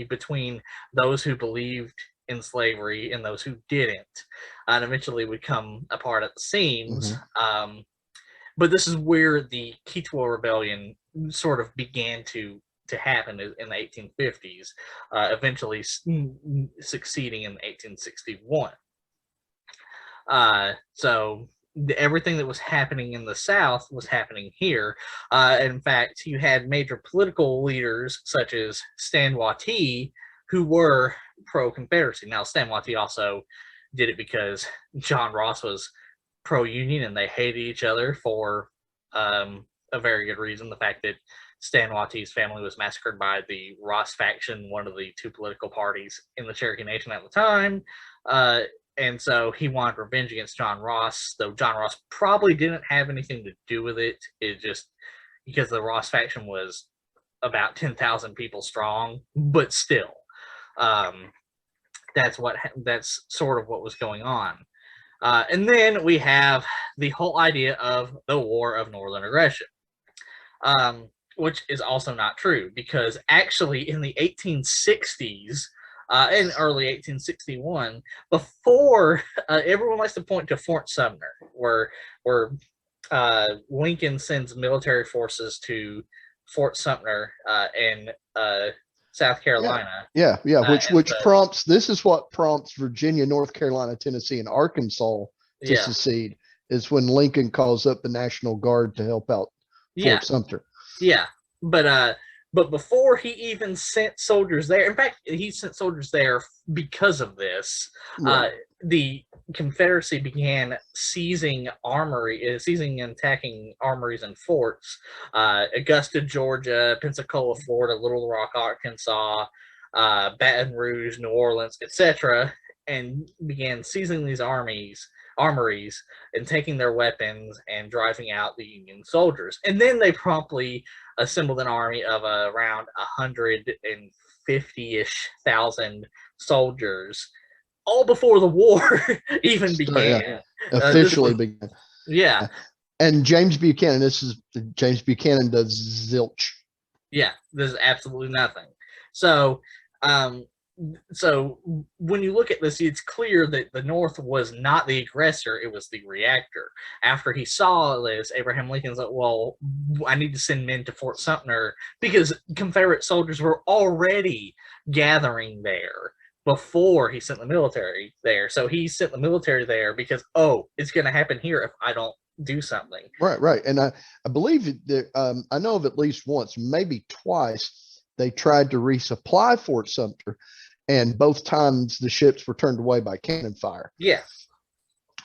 between those who believed in slavery and those who didn't, and eventually would come apart at the seams. But this is where the Quantrill Rebellion sort of began to happen in the 1850s, eventually succeeding in 1861. So everything that was happening in the South was happening here. In fact, you had major political leaders such as Stonewall Jackson, who were pro-Confederacy. Now, Stonewall Jackson also did it because John Ross was pro-Union, and they hated each other for a very good reason. The fact that Stonewall Jackson's family was massacred by the Ross faction, one of the two political parties in the Cherokee Nation at the time. And so he wanted revenge against John Ross, though John Ross probably didn't have anything to do with it. It just because the Ross faction was about 10,000 people strong, but still, that's sort of what was going on. And then we have the whole idea of the War of Northern Aggression, which is also not true, because actually in the 1860s, in early 1861, before everyone likes to point to Fort Sumner, where Lincoln sends military forces to Fort Sumner in South Carolina.
Which prompts, this is what prompts Virginia, North Carolina, Tennessee, and Arkansas to secede, is when Lincoln calls up the National Guard to help out Fort Sumter.
Yeah, but before he even sent soldiers there, in fact, he sent soldiers there because of this. The Confederacy began seizing and attacking armories and forts. Augusta, Georgia, Pensacola, Florida, Little Rock, Arkansas, Baton Rouge, New Orleans, etc., and began seizing these armories and taking their weapons and driving out the Union soldiers. And then they promptly assembled an army of around 150-ish thousand soldiers, all before the war even began.
Officially began.
Yeah.
And James Buchanan does zilch.
Yeah, there's absolutely nothing. So when you look at this, it's clear that the North was not the aggressor, it was the reactor. After he saw this, Abraham Lincoln's like, well, I need to send men to Fort Sumter, because Confederate soldiers were already gathering there before he sent the military there. So he sent the military there because, it's going to happen here if I don't do something.
Right. And I believe that I know of at least once, maybe twice, they tried to resupply Fort Sumter, and both times the ships were turned away by cannon fire.
Yeah.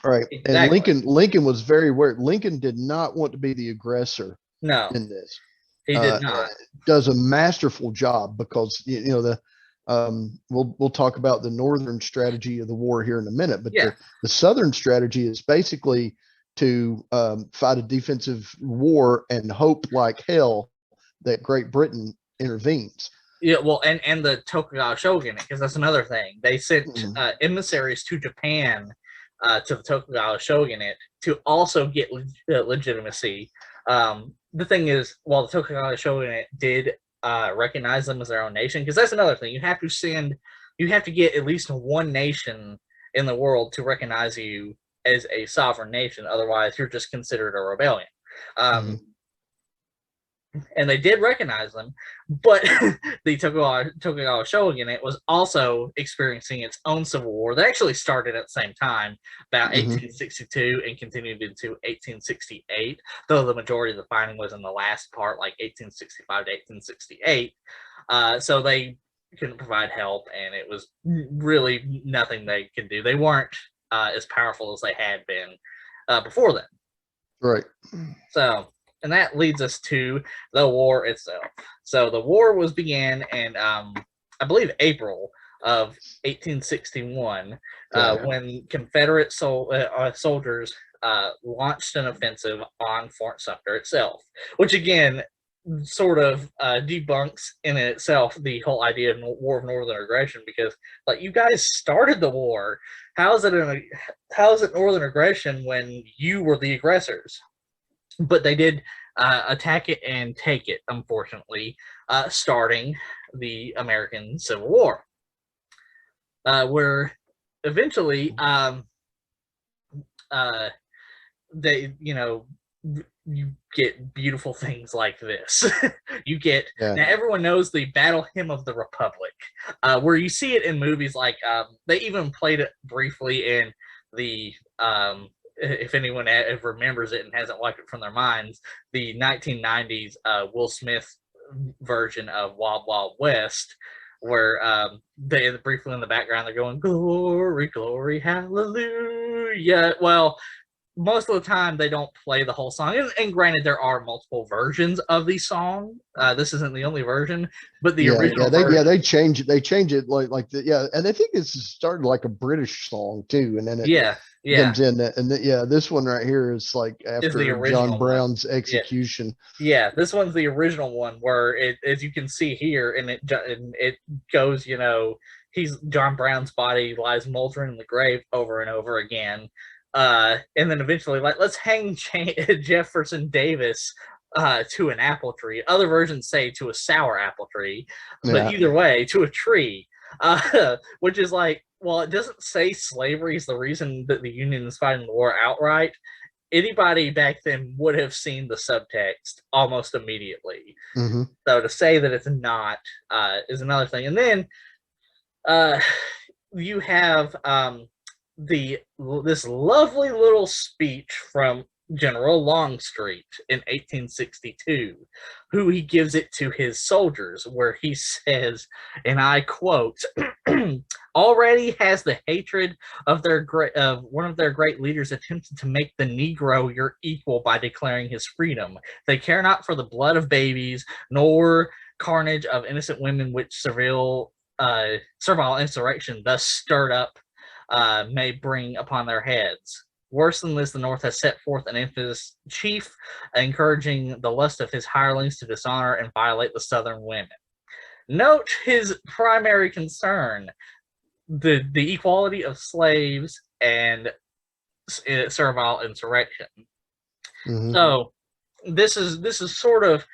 Right. Exactly. And Lincoln was very aware. Lincoln did not want to be the aggressor.
No.
In this.
He did not.
Does a masterful job, because we'll talk about the northern strategy of the war here in a minute, but the southern strategy is basically to fight a defensive war and hope like hell that Great Britain intervenes.
Yeah, well, and the Tokugawa shogunate, because that's another thing. They sent emissaries to Japan, to the Tokugawa shogunate, to also get legitimacy. The thing is, while the Tokugawa shogunate did recognize them as their own nation, because that's another thing. You have to get at least one nation in the world to recognize you as a sovereign nation. Otherwise, you're just considered a rebellion. And they did recognize them, but the Tokugawa shogunate was also experiencing its own civil war that actually started at the same time, about 1862, and continued into 1868, though the majority of the fighting was in the last part, like 1865 to 1868. So they couldn't provide help, and it was really nothing they could do. They weren't as powerful as they had been before then.
Right.
So, and that leads us to the war itself. So the war began in, I believe, April of 1861, when Confederate soldiers launched an offensive on Fort Sumter itself, which again sort of debunks in itself the whole idea of War of Northern Aggression, because like, you guys started the war. How is it Northern Aggression when you were the aggressors? But they did attack it and take it, unfortunately, starting the American Civil War. where eventually they, you get beautiful things like this. You get now everyone knows the battle hymn of the Republic, where you see it in movies like they even played it briefly in the if anyone remembers it and hasn't wiped it from their minds, the 1990s Will Smith version of Wild Wild West, where they briefly in the background they're going glory, glory, hallelujah. Well, most of the time they don't play the whole song, and granted there are multiple versions of the song. This isn't the only version, but the original version,
they change it like and I think this started like a British song too, and then it comes in and this one right here is like after John Brown's execution.
This one's the original one where it, as you can see here, and it goes, John Brown's body lies moldering in the grave over and over again. And then eventually, let's hang Jefferson Davis to an apple tree. Other versions say to a sour apple tree, but either way, to a tree. Which is like, well, it doesn't say slavery is the reason that the Union is fighting the war outright. Anybody back then would have seen the subtext almost immediately. So to say that it's not is another thing. And then you have this lovely little speech from General Longstreet in 1862, who he gives it to his soldiers, where he says, and I quote, "Already has the hatred of one of their great leaders attempted to make the Negro your equal by declaring his freedom. They care not for the blood of babies, nor carnage of innocent women, which servile insurrection thus stirred up may bring upon their heads. Worse than this, the North has set forth an infamous chief, encouraging the lust of his hirelings to dishonor and violate the Southern women." Note his primary concern, the equality of slaves and servile insurrection. So this is sort of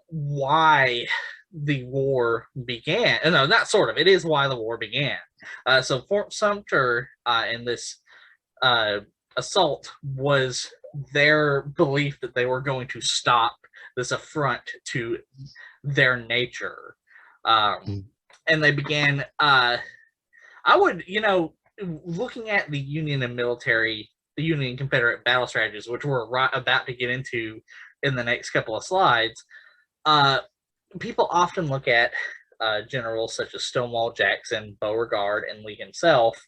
why the war began. No, not sort of. It is why the war began. So Fort Sumter in this assault was their belief that they were going to stop this affront to their nature. And they began, I would, looking at the Union and Confederate battle strategies, which we're about to get into in the next couple of slides, people often look at generals such as Stonewall Jackson, Beauregard, and Lee himself,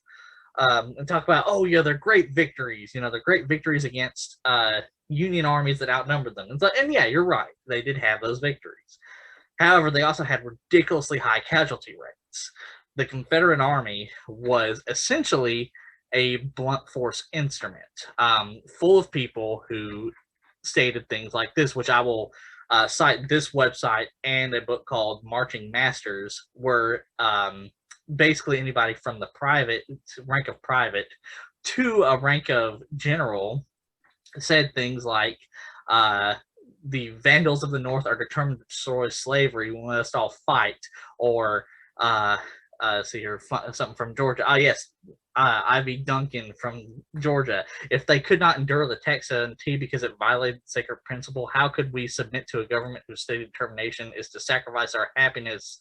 and talk about, they're great victories. They're great victories against Union armies that outnumbered them. And yeah, you're right. They did have those victories. However, they also had ridiculously high casualty rates. The Confederate Army was essentially a blunt force instrument, full of people who stated things like this, which I will cite this website and a book called Marching Masters, where basically anybody from the rank of private to a rank of general said things like, the Vandals of the North are determined to destroy slavery. We must all fight. Or see here, something from Georgia. Yes, Ivy Duncan from Georgia. If they could not endure the Texan T because it violated sacred principle, how could we submit to a government whose stated determination is to sacrifice our happiness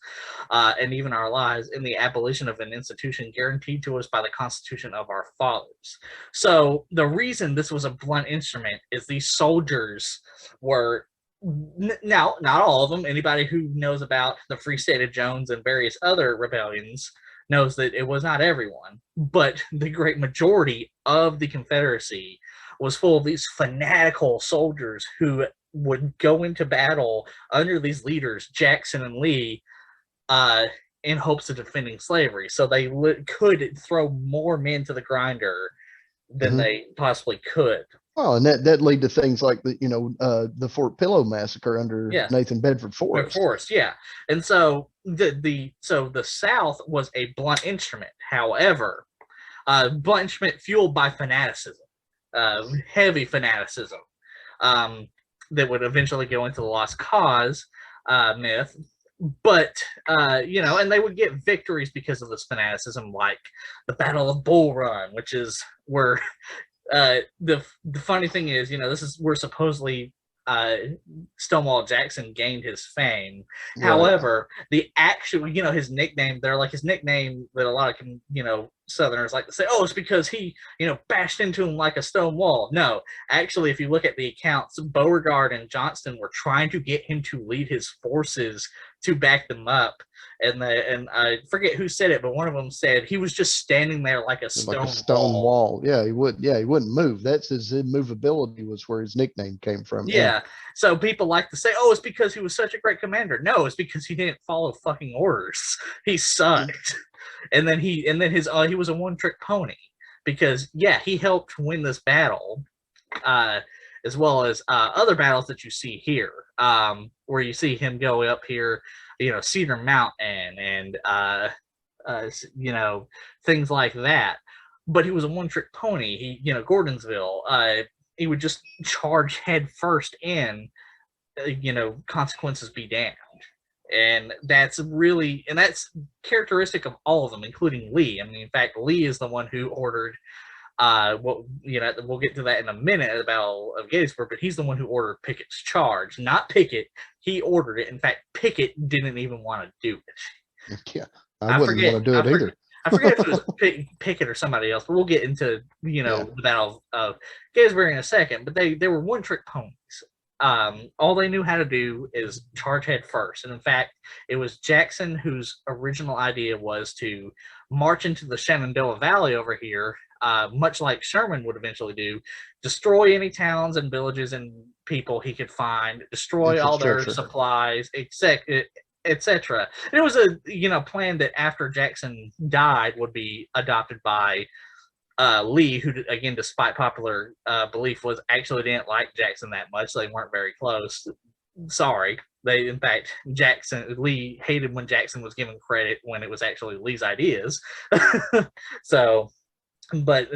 and even our lives in the abolition of an institution guaranteed to us by the Constitution of our fathers? So the reason this was a blunt instrument is these soldiers were, now, not all of them. Anybody who knows about the Free State of Jones and various other rebellions knows that it was not everyone, but the great majority of the Confederacy was full of these fanatical soldiers who would go into battle under these leaders, Jackson and Lee, in hopes of defending slavery. So they could throw more men to the grinder than they possibly could.
Oh, and that led to things like the Fort Pillow massacre under Nathan Bedford Forrest.
And so the South was a blunt instrument. However, blunt instrument fueled by fanaticism, heavy fanaticism, that would eventually go into the lost cause myth. but you know, and they would get victories because of this fanaticism, like the Battle of Bull Run, which is where the funny thing is, you know, this is where supposedly uh, Stonewall Jackson gained his fame.
Right.
However, the actual, you know, his nickname, they're like his nickname that a lot of, you know, Southerners like to say, oh, it's because he, you know, bashed into him like a stone wall. No, actually, if you look at the accounts, Beauregard and Johnston were trying to get him to lead his forces to back them up. And I forget who said it, but one of them said he was just standing there like a
Like a
stone
stone
wall.
wall. Yeah, he would. Yeah, he wouldn't move. That's his immovability was where his nickname came from. Yeah.
Yeah. So people like to say, oh, it's because he was such a great commander. No, it's because he didn't follow fucking orders. He sucked. And then he was a one-trick pony because yeah, he helped win this battle, as well as other battles that you see here, where you see him go up here, you know, Cedar Mountain and you know, things like that. But he was a one-trick pony. He, you know, Gordonsville. He would just charge head first in, you know, consequences be damned. And that's characteristic of all of them, including Lee. I mean, in fact, Lee is the one who ordered what, you know, we'll get to that in a minute, the Battle of Gettysburg, but he's the one who ordered Pickett's charge, not Pickett. He ordered it. In fact, Pickett didn't even want to do it.
Yeah. I wouldn't want to do it either.
I forget if it was Pickett or somebody else, but we'll get into, you know, the Battle of Gettysburg in a second. But they were one-trick ponies. All they knew how to do is charge head first. And in fact, it was Jackson whose original idea was to march into the Shenandoah Valley over here, much like Sherman would eventually do, destroy any towns and villages and people he could find, destroy all their supplies, etc. It was a, you know, plan that after Jackson died would be adopted by Lee, who, again, despite popular belief, was actually didn't like Jackson that much. They weren't very close. Sorry. They, in fact, Lee hated when Jackson was given credit when it was actually Lee's ideas. So, but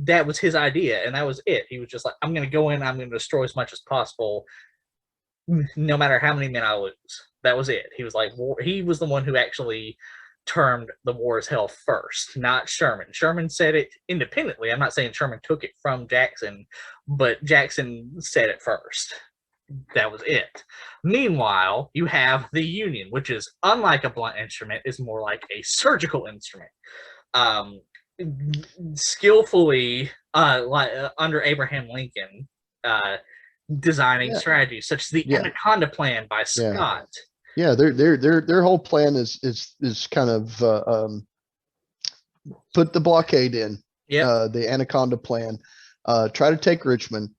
that was his idea, and that was it. He was just like, I'm going to go in, I'm going to destroy as much as possible, no matter how many men I lose. That was it. He was like, he was the one who actually termed the war as hell first, not Sherman. Sherman said it independently. I'm not saying Sherman took it from Jackson, but Jackson said it first. That was it. Meanwhile, you have the Union, which is unlike a blunt instrument, is more like a surgical instrument. Skillfully, under Abraham Lincoln, designing strategies such as the Anaconda Plan by Scott.
Yeah, their whole plan is kind of put the blockade in. The Anaconda Plan, try to take Richmond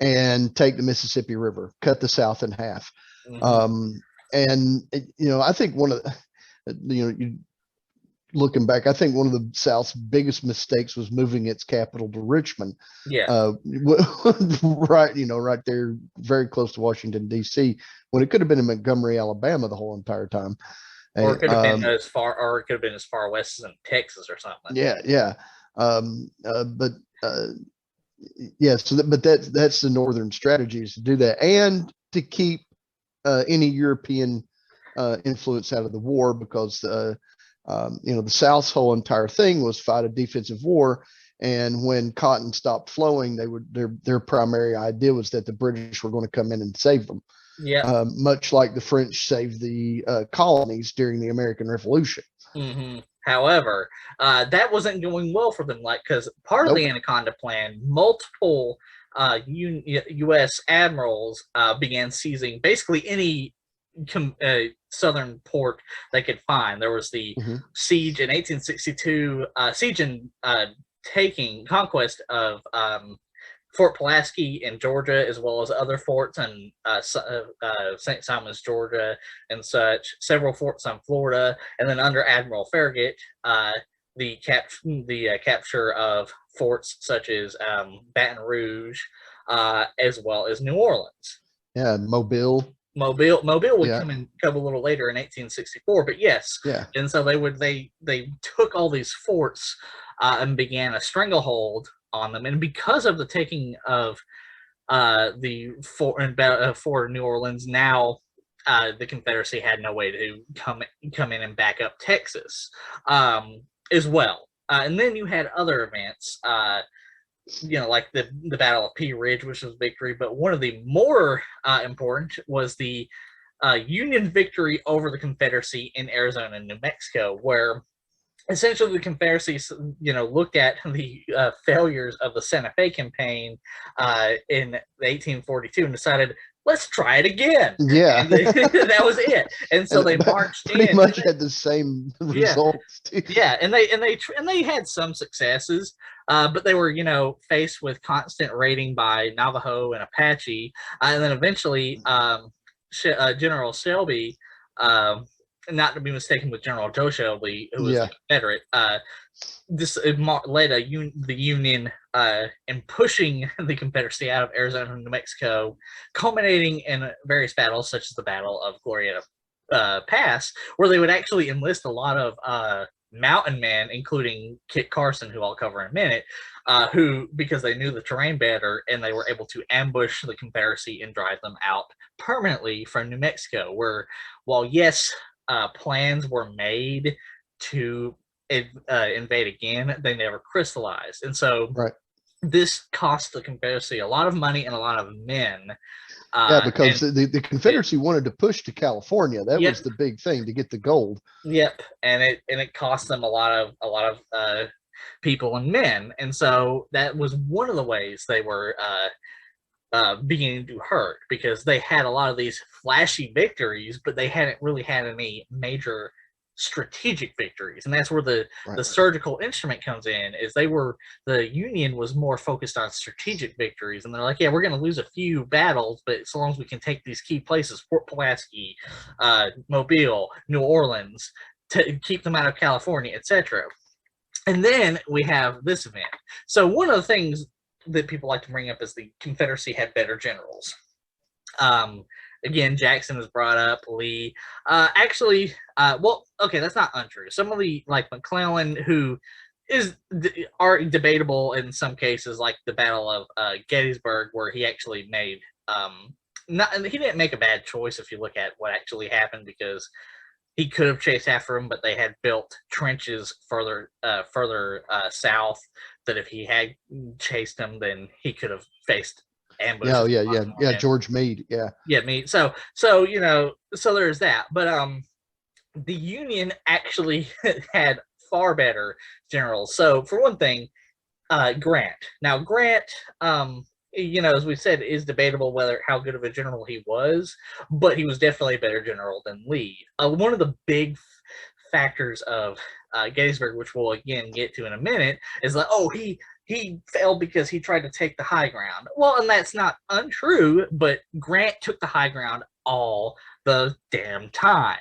and take the Mississippi River, cut the South in half. And you know, I think one of the, you know, looking back, I think one of the South's biggest mistakes was moving its capital to Richmond. Right, you know, right there, very close to Washington, D.C., when it could have been in Montgomery, Alabama, the whole entire time.
Or it could have been as far west as in Texas or something.
Yeah. But that's the northern strategy, is to do that and to keep any European influence out of the war, because you know, the South's whole entire thing was fight a defensive war, and when cotton stopped flowing, their primary idea was that the British were going to come in and save them. Much like the French saved the colonies during the American Revolution.
However, that wasn't going well for them, like, because part of the Anaconda Plan, multiple U.S. admirals began seizing basically any southern port they could find. There was the siege in 1862, siege and conquest of Fort Pulaski in Georgia, as well as other forts in St. Simon's, Georgia, and such. Several forts on Florida, and then under Admiral Farragut, the capture of forts such as Baton Rouge, as well as New Orleans.
Mobile
would come a little later in 1864, but yes. And so they took all these forts and began a stranglehold on them, and because of the taking of the fort New Orleans, now the Confederacy had no way to come in and back up Texas as well. And then you had other events, like the Battle of Pea Ridge, which was a victory. But one of the more important was the Union victory over the Confederacy in Arizona and New Mexico, where essentially the Confederacy, looked at the failures of the Santa Fe campaign in 1842 and decided, let's try it again.
Yeah,
that was it. And so they marched
pretty
in.
much had the same results. Too.
Yeah, and they had some successes, but they were faced with constant raiding by Navajo and Apache, and then eventually General Shelby. Not to be mistaken with General Joe Shelby, who was a Confederate. This led the Union in pushing the Confederacy out of Arizona and New Mexico, culminating in various battles, such as the Battle of Glorieta Pass, where they would actually enlist a lot of mountain men, including Kit Carson, who I'll cover in a minute, who, because they knew the terrain better, and they were able to ambush the Confederacy and drive them out permanently from New Mexico, where, while yes, plans were made to invade again, they never crystallized. And so this cost the Confederacy a lot of money and a lot of men.
Because the Confederacy wanted to push to California. That was the big thing, to get the gold.
Yep, and it cost them a lot of people and men, and so that was one of the ways they were beginning to hurt, because they had a lot of these flashy victories, but they hadn't really had any major strategic victories. And that's where the surgical instrument comes in, is the Union was more focused on strategic victories, and they're like, yeah, we're going to lose a few battles, but so long as we can take these key places, Fort Pulaski, Mobile, New Orleans, to keep them out of California, etc. And then we have this event. So one of the things that people like to bring up is the Confederacy had better generals. Again, Jackson is brought up, Lee. That's not untrue. Some of the, like McClellan, who are debatable in some cases, like the Battle of Gettysburg, where he actually made he didn't make a bad choice if you look at what actually happened, because he could have chased after him, but they had built trenches further south, that if he had chased him, then he could have faced ambush.
Yeah. George Meade.
Meade. So there's that. But the Union actually had far better generals. So for one thing, Grant. Now Grant, as we said, is debatable how good of a general he was, but he was definitely a better general than Lee. One of the big factors of Gettysburg, which we'll again get to in a minute, is like, he failed because he tried to take the high ground. Well, and that's not untrue, but Grant took the high ground all the damn time.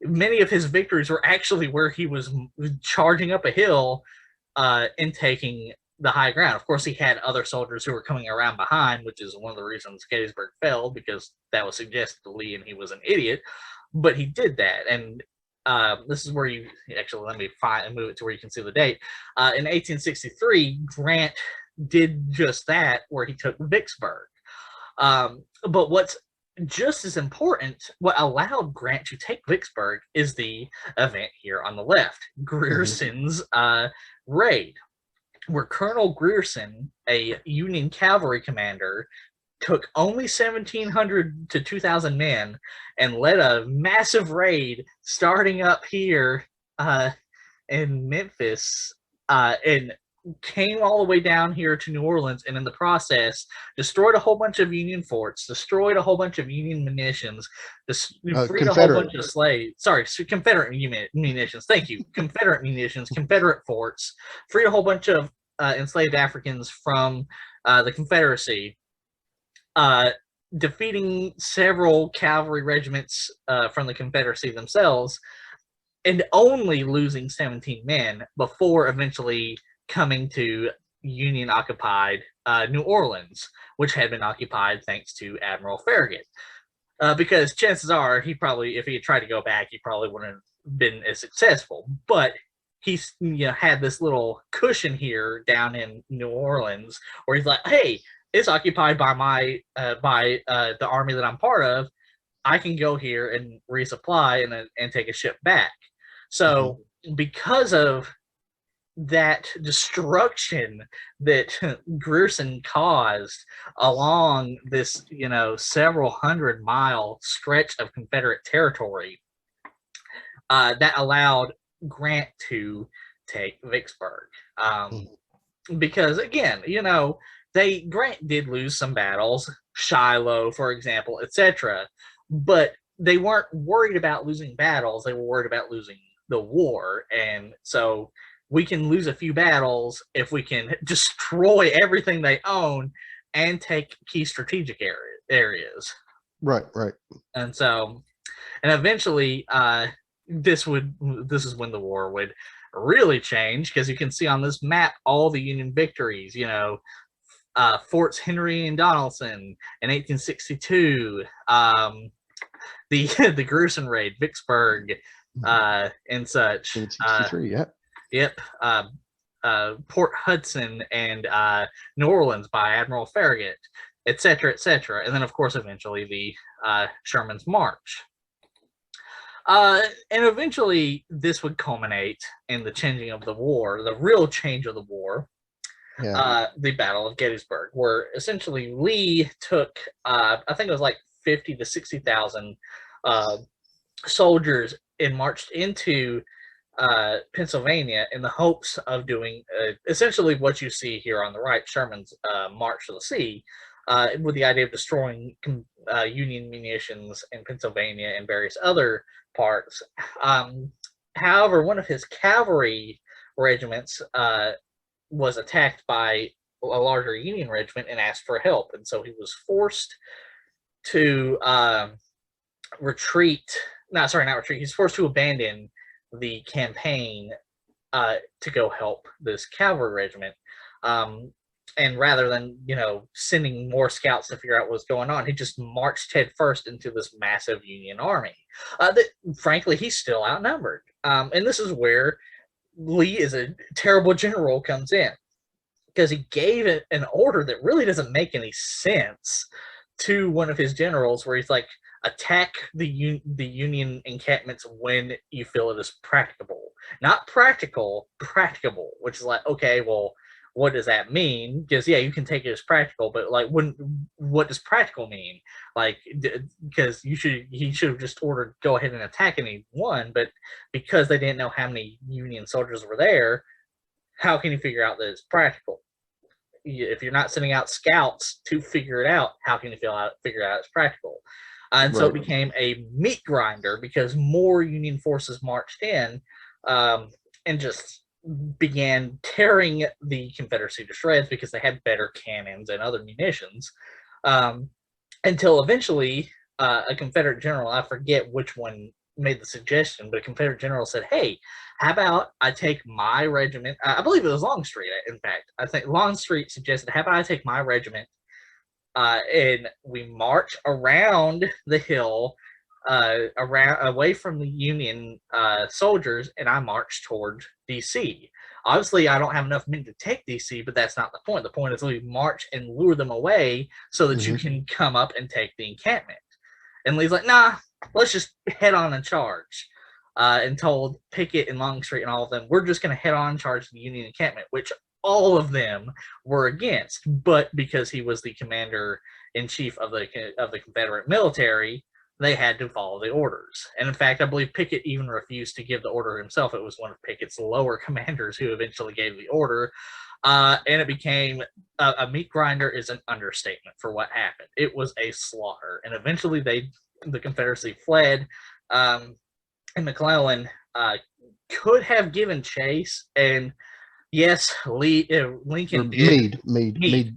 Many of his victories were actually where he was charging up a hill and taking the high ground. Of course, he had other soldiers who were coming around behind, which is one of the reasons Gettysburg fell, because that was suggested to Lee and he was an idiot. But he did that, and this is where you actually, let me move it to where you can see the date. In 1863, Grant did just that, where he took Vicksburg. But what's just as important, what allowed Grant to take Vicksburg, is the event here on the left, Grierson's raid, where Colonel Grierson, a Union cavalry commander, took only 1,700 to 2,000 men and led a massive raid starting up here in Memphis, and came all the way down here to New Orleans, and in the process destroyed a whole bunch of Union forts, destroyed a whole bunch of Union munitions, freed a whole bunch of slaves. Sorry, Confederate munitions. Thank you. Confederate munitions, Confederate forts, freed a whole bunch of enslaved Africans from the Confederacy, defeating several cavalry regiments from the Confederacy themselves, and only losing 17 men before eventually coming to Union-occupied New Orleans, which had been occupied thanks to Admiral Farragut. Because chances are, if he had tried to go back, he probably wouldn't have been as successful. But he's had this little cushion here down in New Orleans, where he's like, hey, it's occupied by the army that I'm part of. I can go here and resupply and take a ship back. So because of that destruction that Grierson caused along this, several 100-mile stretch of Confederate territory, that allowed Grant to take Vicksburg. Because again, Grant did lose some battles, Shiloh, for example, etc. But they weren't worried about losing battles; they were worried about losing the war. And so we can lose a few battles if we can destroy everything they own and take key strategic areas.
Right.
And so, and eventually, this is when the war would really change, because you can see on this map all the Union victories. Forts Henry and Donelson in 1862, the Grierson raid, Vicksburg, and such.
1863, yeah.
Yep. Port Hudson and New Orleans by Admiral Farragut, etc., etc. And then, of course, eventually the Sherman's March. And eventually, this would culminate in the changing of the war, the real change of the war, the Battle of Gettysburg, where essentially Lee took, I think it was like 50 to 60,000 soldiers and marched into Pennsylvania in the hopes of doing essentially what you see here on the right, Sherman's March to the Sea, with the idea of destroying Union munitions in Pennsylvania and various other parts. However, one of his cavalry regiments was attacked by a larger Union regiment and asked for help, and so he was forced to retreat. No, sorry, not retreat. He's forced to abandon the campaign to go help this cavalry regiment. And rather than, sending more scouts to figure out what's going on, he just marched headfirst into this massive Union army that, frankly, he's still outnumbered. And this is where Lee, as a terrible general, comes in, because he gave an order that really doesn't make any sense to one of his generals, where he's like, attack the Union encampments when you feel it is practicable. Not practical, practicable, which is like, okay, well, what does that mean? Because, yeah, you can take it as practical, but, like, what does practical mean? Like, because he should have just ordered, go ahead and attack anyone, but because they didn't know how many Union soldiers were there, how can you figure out that it's practical? If you're not sending out scouts to figure it out, how can you figure out it's practical? And so it became a meat grinder, because more Union forces marched in and just began tearing the Confederacy to shreds, because they had better cannons and other munitions, until eventually a Confederate general, I forget which one made the suggestion, but a Confederate general said, hey, how about I take my regiment, I believe it was Longstreet, in fact. I think Longstreet suggested, how about I take my regiment and we march around the hill, away from the Union soldiers, and I march toward DC. Obviously, I don't have enough men to take DC, but that's not the point. The point is we march and lure them away so that you can come up and take the encampment. And Lee's like, nah, let's just head on and charge. And told Pickett and Longstreet and all of them, we're just going to head on and charge the Union encampment, which all of them were against. But because he was the commander-in-chief of the Confederate military, they had to follow the orders. And in fact, I believe Pickett even refused to give the order himself. It was one of Pickett's lower commanders who eventually gave the order. And it became a meat grinder is an understatement for what happened. It was a slaughter. And eventually the Confederacy fled. And McClellan could have given chase. And yes, Lincoln did. Meade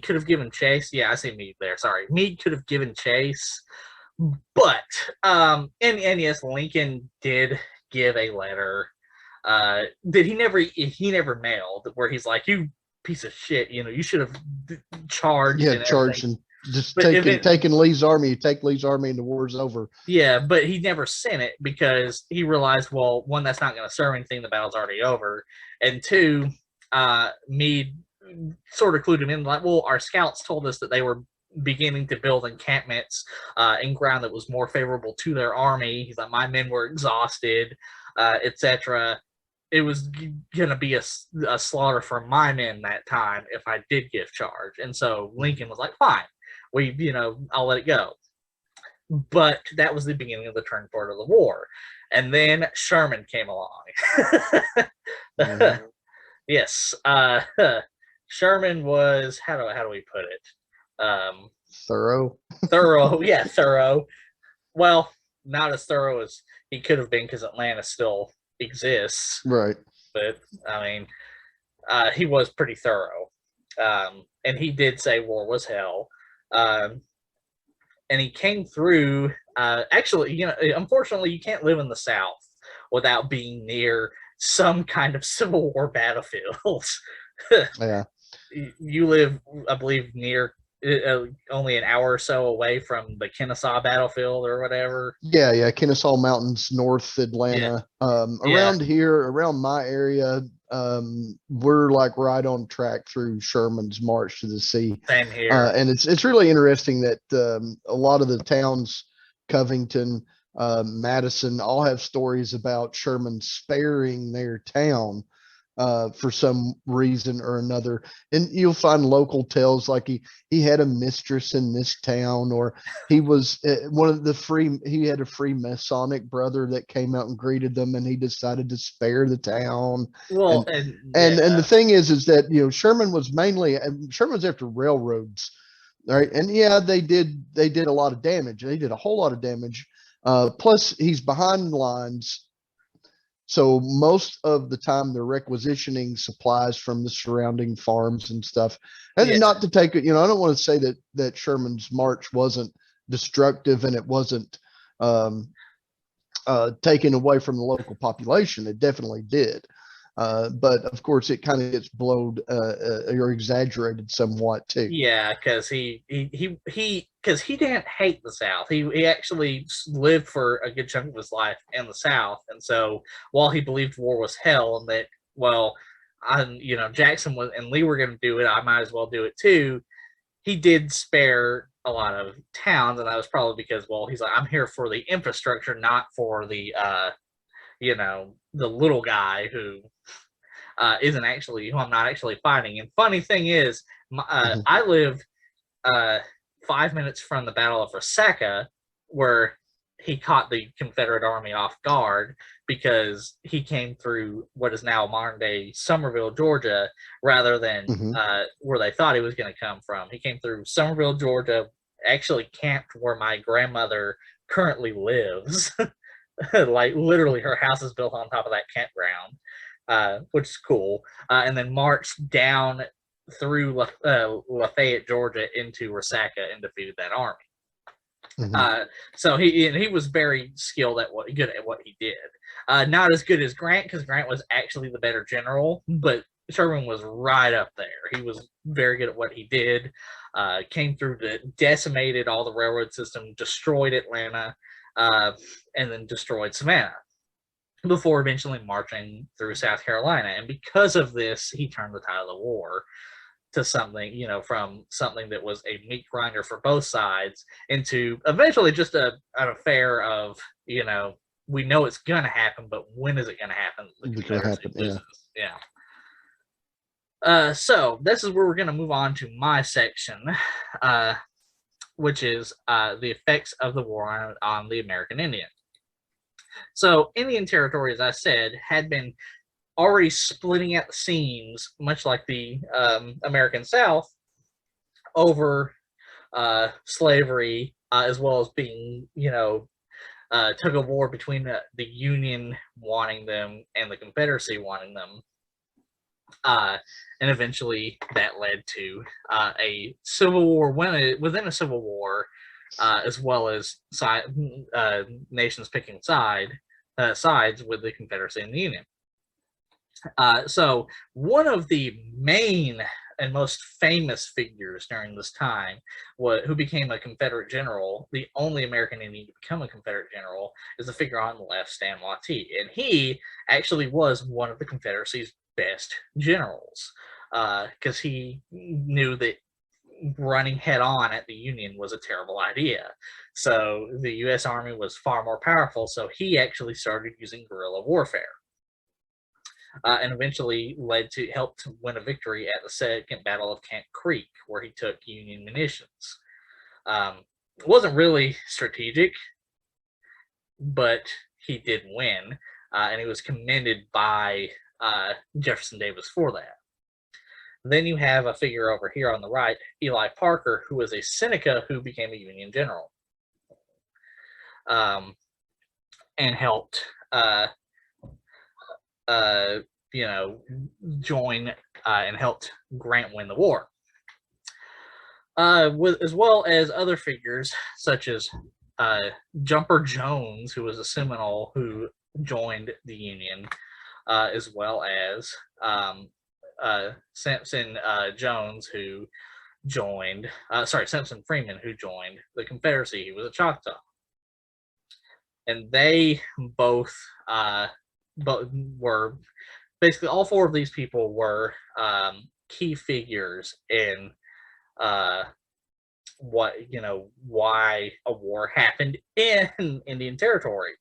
could have given chase. Yeah, I see Meade there. Sorry. Meade could have given chase. But, and yes, Lincoln did give a letter that he never mailed, where he's like, you piece of shit, you should have charged.
Yeah, charged and just taking Lee's army. You take Lee's army and the war's over.
Yeah, but he never sent it because he realized, well, one, that's not going to serve anything. The battle's already over. And two, Meade sort of clued him in, like, well, our scouts told us that they were beginning to build encampments in ground that was more favorable to their army. He's like, my men were exhausted, etc. It was going to be a slaughter for my men that time if I did give charge. And so Lincoln was like, fine, I'll let it go. But that was the beginning of the turn point of the war. And then Sherman came along. Yes. Sherman was, how do we put it?
Thorough.
Thorough. Yeah, thorough. Well, not as thorough as he could have been because Atlanta still exists.
Right.
But, I mean, he was pretty thorough. And he did say war was hell. And he came through, actually, unfortunately, you can't live in the South without being near some kind of Civil War battlefield.
Yeah.
You live, I believe, near only an hour or so away from the Kennesaw battlefield or whatever.
Yeah. Kennesaw Mountains, North Atlanta. Around here, around my area, we're like right on track through Sherman's March to the Sea.
Same here.
And it's really interesting that a lot of the towns, Covington, Madison, all have stories about Sherman sparing their town for some reason or another. And you'll find local tales like he had a mistress in this town, or he was he had a free Masonic brother that came out and greeted them, and he decided to spare the town.
Well,
and the thing is that, Sherman was after railroads. Right. And they did a lot of damage. They did a whole lot of damage. Plus he's behind lines. So most of the time they're requisitioning supplies from the surrounding farms and stuff. And not to take it, I don't want to say that Sherman's march wasn't destructive and it wasn't taken away from the local population. It definitely did. But of course it kind of gets blowed or exaggerated somewhat too.
Yeah, because he didn't hate the South. He actually lived for a good chunk of his life in the South, and so while he believed war was hell and that Jackson and Lee were going to do it, I might as well do it too. He did spare a lot of towns, and that was probably because he's like, I'm here for the infrastructure, not for the the little guy who who I'm not actually fighting. And funny thing is, I lived 5 minutes from the Battle of Resaca, where he caught the Confederate Army off guard because he came through what is now modern day Summerville, Georgia, rather than where they thought he was going to come from. He came through Summerville, Georgia, actually camped where my grandmother currently lives. Like literally her house is built on top of that campground, which is cool. And then marched down through Lafayette, Georgia into Resaca and defeated that army. So he was very skilled good at what he did. Not as good as Grant, because Grant was actually the better general, but Sherman was right up there. He was very good at what he did. Came through, decimated all the railroad system, destroyed Atlanta, and then destroyed Savannah before eventually marching through South Carolina. And because of this, he turned the tide of the war to something, from something that was a meat grinder for both sides into eventually just an affair of, we know it's going to happen, but when is it going to happen? So this is where we're going to move on to my section, which is the effects of the war on the American Indian. So Indian Territory, as I said, had been already splitting at the seams, much like the American South, over slavery, as well as being, tug of war between the Union wanting them and the Confederacy wanting them. And eventually that led to a civil war within a civil war, as well as nations picking sides with the Confederacy and the Union. So one of the main and most famous figures during this time who became a Confederate general, the only American Indian to become a Confederate general, is the figure on the left, Stan Wattie. And he actually was one of the Confederacy's best generals, because he knew that running head on at the Union was a terrible idea. So the U.S. Army was far more powerful, so he actually started using guerrilla warfare. And eventually helped win a victory at the Second Battle of Camp Creek, where he took Union munitions. It wasn't really strategic, but he did win, and he was commended by Jefferson Davis for that. Then you have a figure over here on the right, Eli Parker, who was a Seneca who became a Union general, and helped join and helped Grant win the war. As well as other figures such as Jumper Jones, who was a Seminole who joined the Union, as well as Simpson Jones, who joined, Simpson Freeman, who joined the Confederacy. He was a Choctaw. And they both were basically, all four of these people were key figures in why a war happened in Indian Territory.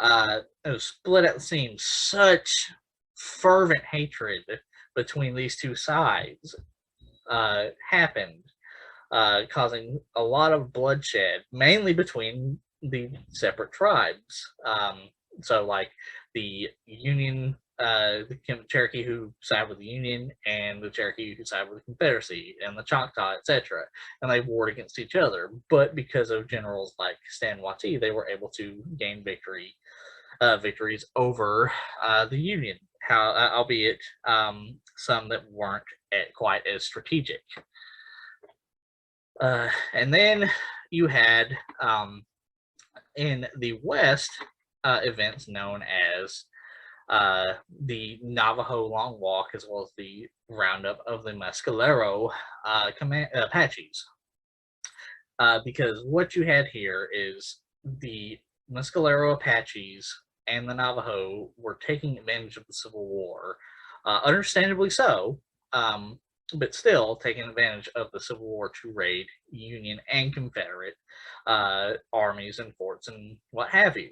It was split at the seams. Such fervent hatred between these two sides happened, causing a lot of bloodshed, mainly between the separate tribes. So like the Union, the Cherokee who side with the Union, and the Cherokee who side with the Confederacy, and the Choctaw, etc. And they warred against each other. But because of generals like Stan Wattie, they were able to gain victories over the Union, albeit some that weren't quite as strategic. And then you had in the West events known as the Navajo Long Walk, as well as the roundup of the Mescalero Apaches. Because what you had here is the Mescalero Apaches and the Navajo were taking advantage of the Civil War, understandably so, but still taking advantage of the Civil War to raid Union and Confederate armies and forts and what have you.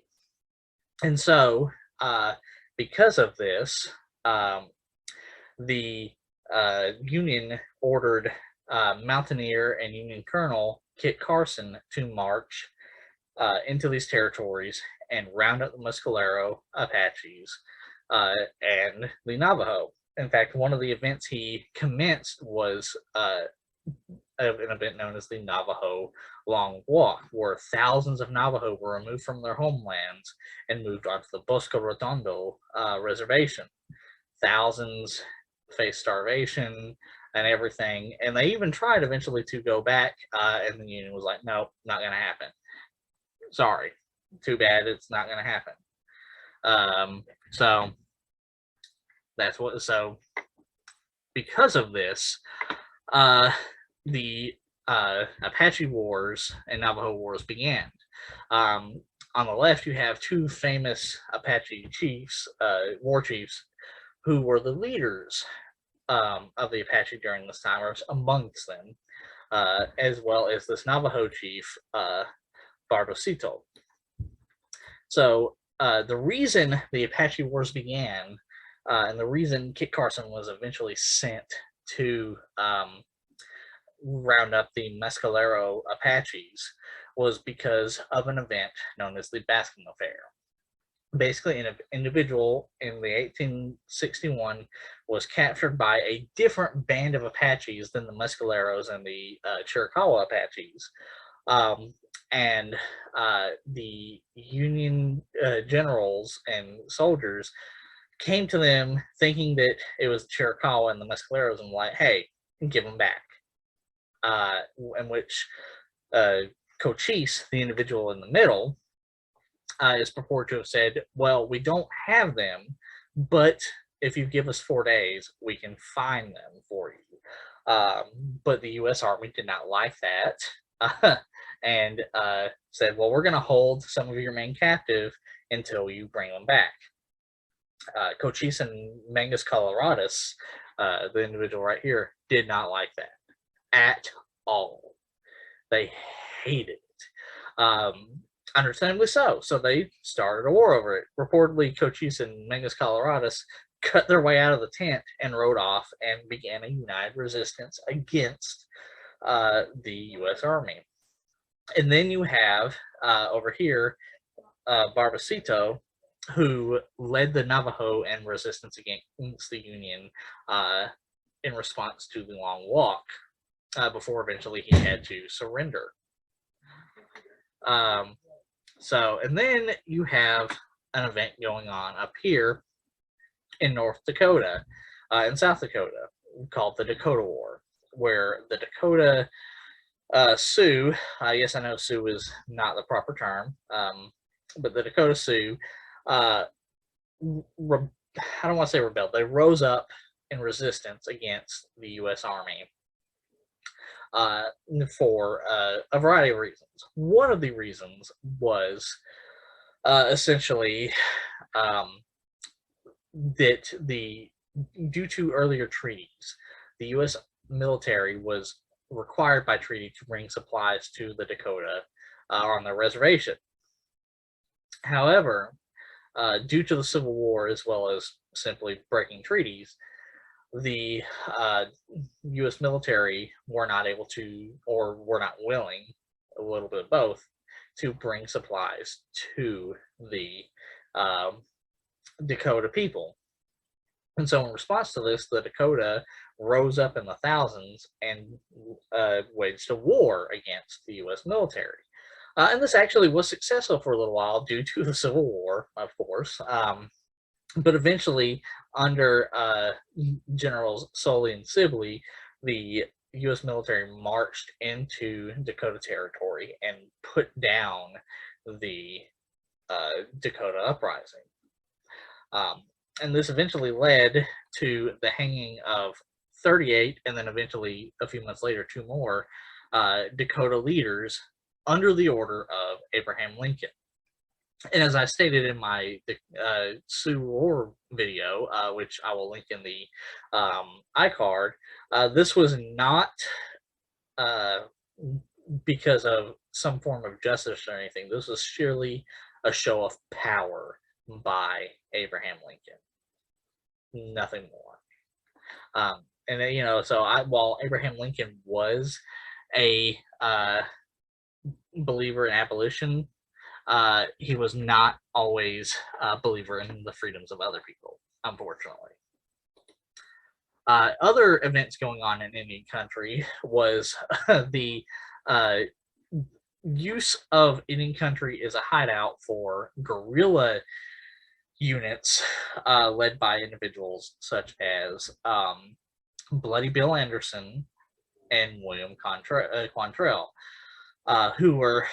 And so, because of this, the Union ordered Mountaineer and Union Colonel Kit Carson to march into these territories and round up the Mescalero Apaches and the Navajo. In fact, one of the events he commenced was an event known as the Navajo Long Walk, where thousands of Navajo were removed from their homelands and moved onto the Bosque Redondo reservation. Thousands faced starvation and everything, and they even tried eventually to go back, and the Union was like, nope, not going to happen. Sorry, too bad, it's not going to happen. So that's what. So because of this, the Apache Wars and Navajo Wars began. On the left, you have two famous Apache chiefs, war chiefs, who were the leaders of the Apache during this time, or amongst them, as well as this Navajo chief, Bardosito. So the reason the Apache Wars began, and the reason Kit Carson was eventually sent to round up the Mescalero Apaches, was because of an event known as the Baskin Affair. Basically, an individual in the 1861 was captured by a different band of Apaches than the Mescaleros and the Cherokee Apaches. And the Union generals and soldiers came to them thinking that it was the Cherokee and the Mescaleros, and like, hey, give them back. In which Cochise, the individual in the middle, is purported to have said, well, we don't have them, but if you give us 4 days, we can find them for you. But the U.S. Army did not like that, and said, well, we're going to hold some of your men captive until you bring them back. Cochise and Mangus Coloradus, the individual right here, did not like that. at all. They hated it. Understandably so. So they started a war over it. Reportedly, Cochise and Mangus Coloradus cut their way out of the tent and rode off and began a united resistance against the U.S. Army. And then you have over here Barbacito, who led the Navajo and resistance against the Union in response to the Long Walk, before eventually he had to surrender. And then you have an event going on up here in North Dakota, in South Dakota, called the Dakota War, where the Dakota Sioux, yes, I know Sioux is not the proper term, but the Dakota Sioux, I don't want to say rebelled, they rose up in resistance against the U.S. Army for a variety of reasons. One of the reasons was essentially that due to earlier treaties, the U.S. military was required by treaty to bring supplies to the Dakota on their reservation. However, due to the Civil War, as well as simply breaking treaties, the U.S. military were not able to, or were not willing, a little bit of both, to bring supplies to the Dakota people. And so in response to this, the Dakota rose up in the thousands and waged a war against the U.S. military. And this actually was successful for a little while due to the Civil War, of course. But eventually, under Generals Sully and Sibley, the U.S. military marched into Dakota Territory and put down the Dakota Uprising. And this eventually led to the hanging of 38, and then eventually, a few months later, 2 more Dakota leaders under the order of Abraham Lincoln. And as I stated in my Sioux War video, which I will link in the iCard, this was not because of some form of justice or anything. This was sheerly a show of power by Abraham Lincoln. Nothing more. And you know, so while Abraham Lincoln was a believer in abolition, he was not always a believer in the freedoms of other people, unfortunately. Other events going on in Indian country was the use of Indian country as a hideout for guerrilla units led by individuals such as Bloody Bill Anderson and William Quantrill, who were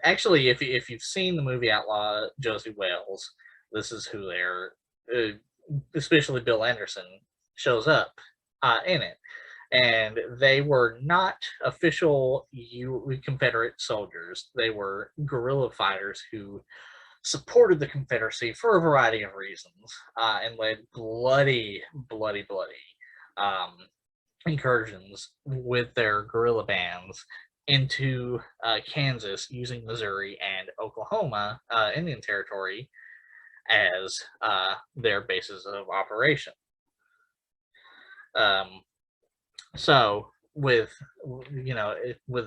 actually, if you've seen the movie Outlaw Josie Wales, this is who they're, especially Bill Anderson shows up in it. And they were not official Confederate soldiers. They were guerrilla fighters who supported the Confederacy for a variety of reasons, and led bloody incursions with their guerrilla bands into Kansas, using Missouri and Oklahoma Indian Territory as their bases of operation. So with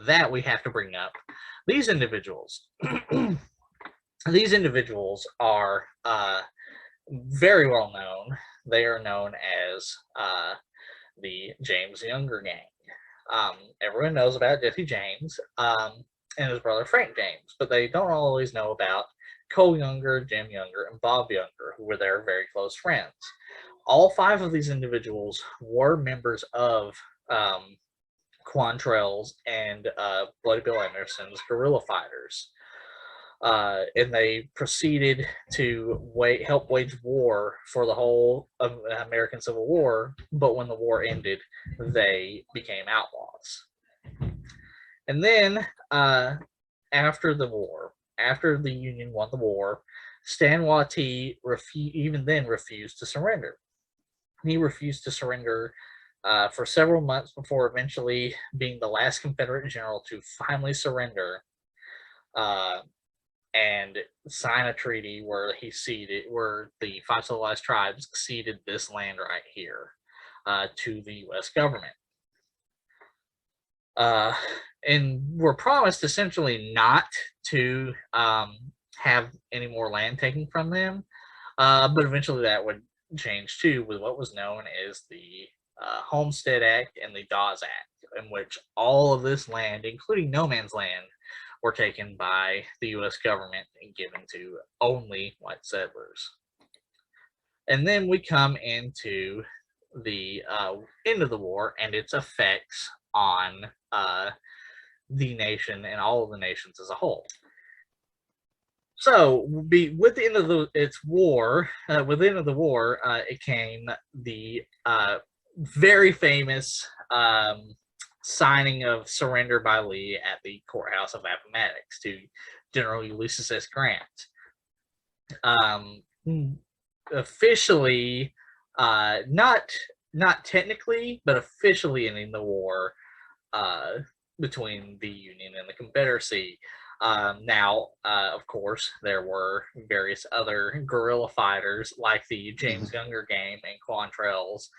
that, we have to bring up these individuals. These individuals are very well known. They are known as the James Younger Gang. Everyone knows about Jesse James and his brother Frank James, but they don't always know about Cole Younger, Jim Younger, and Bob Younger, who were their very close friends. All 5 of these individuals were members of Quantrill's and Bloody Bill Anderson's guerrilla fighters. And they proceeded to help wage war for the whole of American Civil War, but when the war ended, they became outlaws. And then, after the war, after the Union won the war, Stonewall even then refused to surrender. He refused to surrender for several months before eventually being the last Confederate general to finally surrender and sign a treaty where where the five civilized tribes ceded this land right here to the U.S. government. And were promised essentially not to have any more land taken from them, but eventually that would change too with what was known as the Homestead Act and the Dawes Act, in which all of this land, including no man's land, were taken by the U.S. government and given to only white settlers. And then we come into the end of the war and its effects on the nation and all of the nations as a whole. So, with the end of its war, with the end of the war, it came the very famous signing of surrender by Lee at the courthouse of Appomattox to General Ulysses S. Grant. Officially, not technically, but officially ending the war between the Union and the Confederacy. Now, of course, there were various other guerrilla fighters like the James Younger Game and Quantrills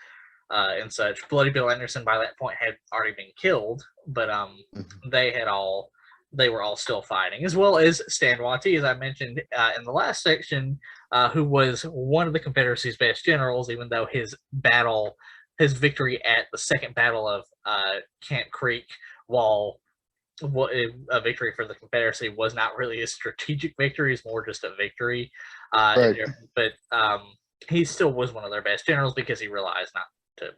and such. Bloody Bill Anderson by that point had already been killed, but they were all still fighting, as well as Stan Watty, as I mentioned in the last section, who was one of the Confederacy's best generals, even though his victory at the Second Battle of Camp Creek, while a victory for the Confederacy, was not really a strategic victory, it's more just a victory. Right. But he still was one of their best generals because he realized not to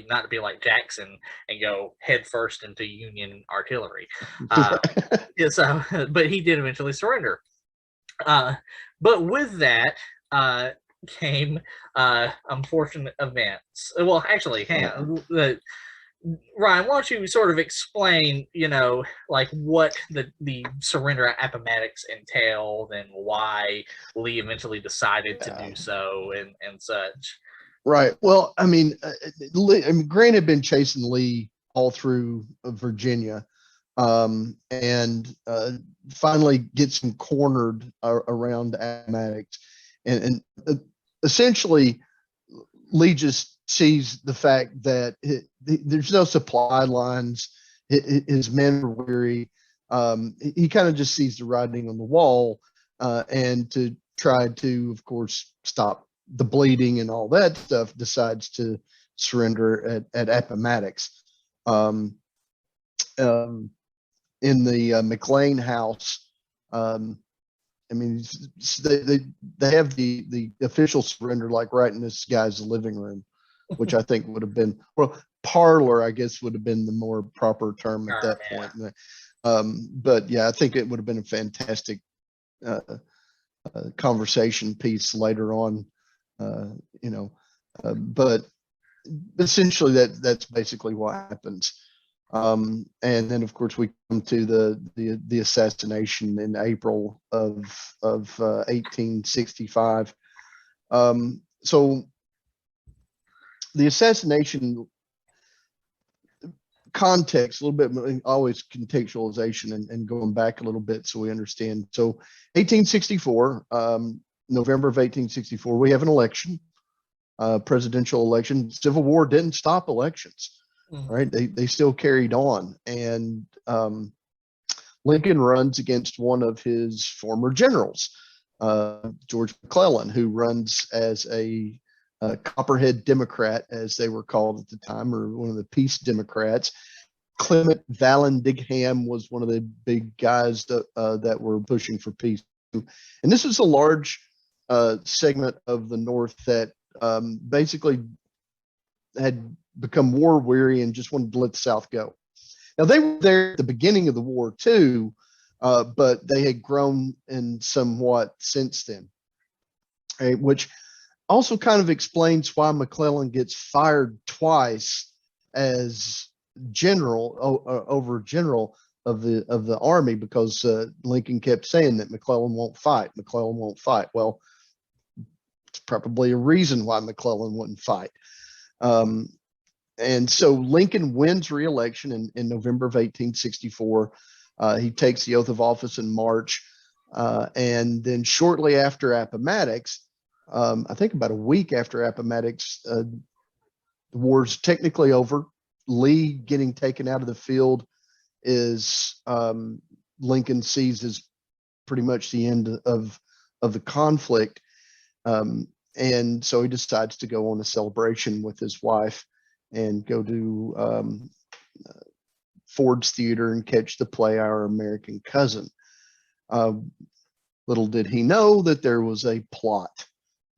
not to be like Jackson and go head first into Union artillery. But he did eventually surrender. But with that came unfortunate events. Well, actually, Ryan, why don't you sort of explain, like what the surrender at Appomattox entailed and why Lee eventually decided to do so and such.
Right. Well, I mean, Grant had been chasing Lee all through Virginia, and finally gets him cornered around Appomattox, and essentially Lee just sees the fact that there's no supply lines. His men are weary. He kind of just sees the writing on the wall, and to try to, of course, stop the bleeding and all that stuff, decides to surrender at Appomattox. In the McLean house, they have the official surrender like right in this guy's living room, which I think would have been, well, parlor, I guess, would have been the more proper term at that point. But yeah, I think it would have been a fantastic conversation piece later on. But essentially that's basically what happens. And then of course we come to the assassination in April of 1865. So the assassination context, a little bit, always contextualization and going back a little bit so we understand. So 1864, November of 1864, we have an election, presidential election. Civil War didn't stop elections, right? They still carried on. And Lincoln runs against one of his former generals, George McClellan, who runs as a Copperhead Democrat, as they were called at the time, or one of the Peace Democrats. Clement Vallandigham was one of the big guys that were pushing for peace. And this was a large segment of the North that basically had become war weary and just wanted to let the South go. Now, they were there at the beginning of the war too, but they had grown in somewhat since then, right? Which also kind of explains why McClellan gets fired twice as general over general of the army, because Lincoln kept saying that McClellan won't fight. McClellan won't fight. Well, it's probably a reason why McClellan wouldn't fight. And so Lincoln wins re-election in November of 1864. He takes the oath of office in March. And then shortly after Appomattox, I think about a week after Appomattox, the war's technically over. Lee getting taken out of the field is Lincoln sees as pretty much the end of the conflict. And so he decides to go on a celebration with his wife and go to Ford's Theater and catch the play Our American Cousin. Little did he know that there was a plot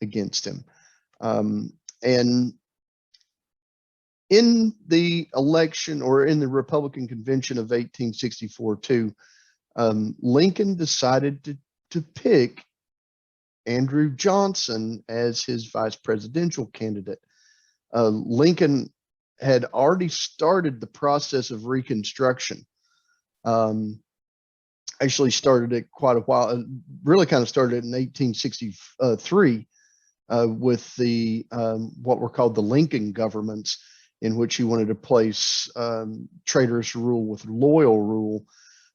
against him. And in the election, or in the Republican convention of 1864 too, Lincoln decided to pick Andrew Johnson as his vice presidential candidate. Lincoln had already started the process of Reconstruction. Actually started it quite a while, really kind of started in 1863 with the what were called the Lincoln governments, in which he wanted to place traitorous rule with loyal rule.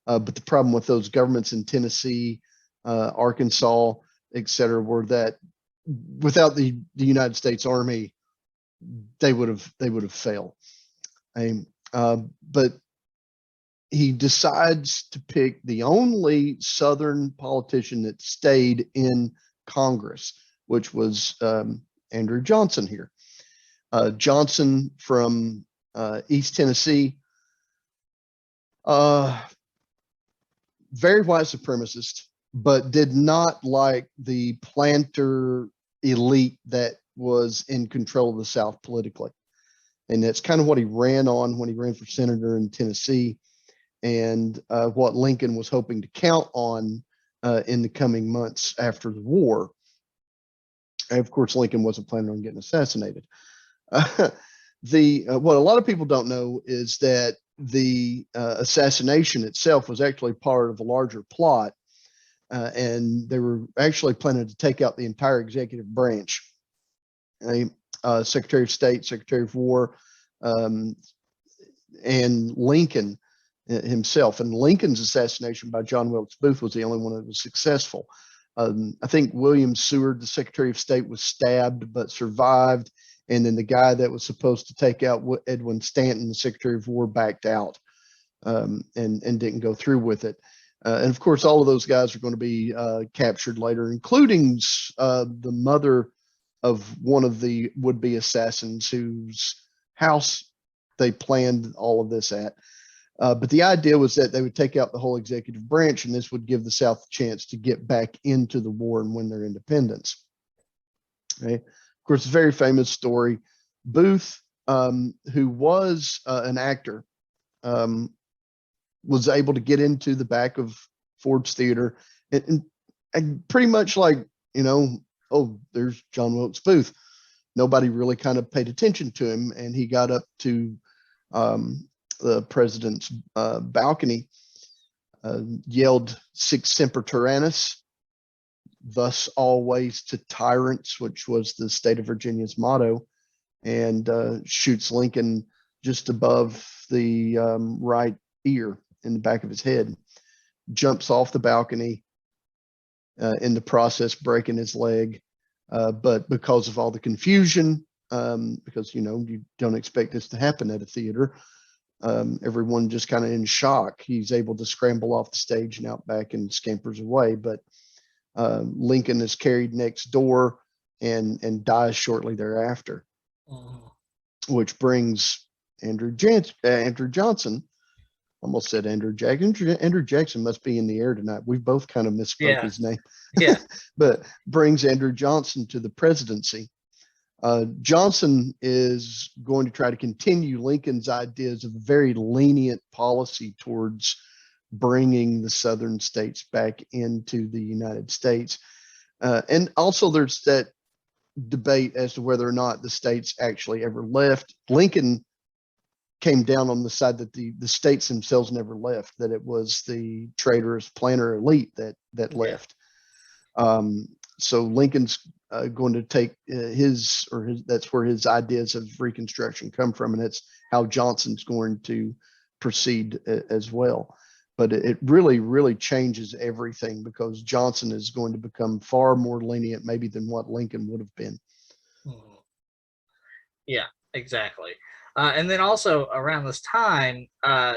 But the problem with those governments in Tennessee, Arkansas, etc., were that without the United States Army, they would have failed. But he decides to pick the only Southern politician that stayed in Congress, which was Andrew Johnson here. Johnson from East Tennessee, very white supremacist, but did not like the planter elite that was in control of the South politically. And that's kind of what he ran on when he ran for senator in Tennessee, and what Lincoln was hoping to count on in the coming months after the war. And of course, Lincoln wasn't planning on getting assassinated. What a lot of people don't know is that the assassination itself was actually part of a larger plot, and they were actually planning to take out the entire executive branch. Secretary of State, Secretary of War, and Lincoln himself. And Lincoln's assassination by John Wilkes Booth was the only one that was successful. I think William Seward, the Secretary of State, was stabbed but survived. And then the guy that was supposed to take out Edwin Stanton, the Secretary of War, backed out and didn't go through with it. And of course, all of those guys are going to be captured later, including the mother of one of the would-be assassins whose house they planned all of this at. But the idea was that they would take out the whole executive branch, and this would give the South a chance to get back into the war and win their independence. Okay. Of course, a very famous story. Booth, who was an actor, was able to get into the back of Ford's Theater and pretty much like, oh, there's John Wilkes Booth. Nobody really kind of paid attention to him, and he got up to the president's balcony, yelled "Sic semper tyrannis," thus always to tyrants, which was the state of Virginia's motto, and shoots Lincoln just above the right ear in the back of his head. Jumps off the balcony, in the process breaking his leg. But because of all the confusion, because you don't expect this to happen at a theater, everyone just kind of in shock, he's able to scramble off the stage and out back and scampers away. But Lincoln is carried next door and dies shortly thereafter, which brings Andrew Johnson. Almost said Andrew Jackson. Andrew Jackson must be in the air tonight. We both kind of misspoke his name.
Yeah.
But brings Andrew Johnson to the presidency. Johnson is going to try to continue Lincoln's ideas of a very lenient policy towards bringing the southern states back into the United States. And also there's that debate as to whether or not the states actually ever left. Lincoln came down on the side that the states themselves never left, that it was the traitorous planter elite that left. So Lincoln's going to take that's where his ideas of Reconstruction come from, and that's how Johnson's going to proceed as well. But it really, really changes everything, because Johnson is going to become far more lenient maybe than what Lincoln would have been.
Yeah, exactly. And then also around this time, well,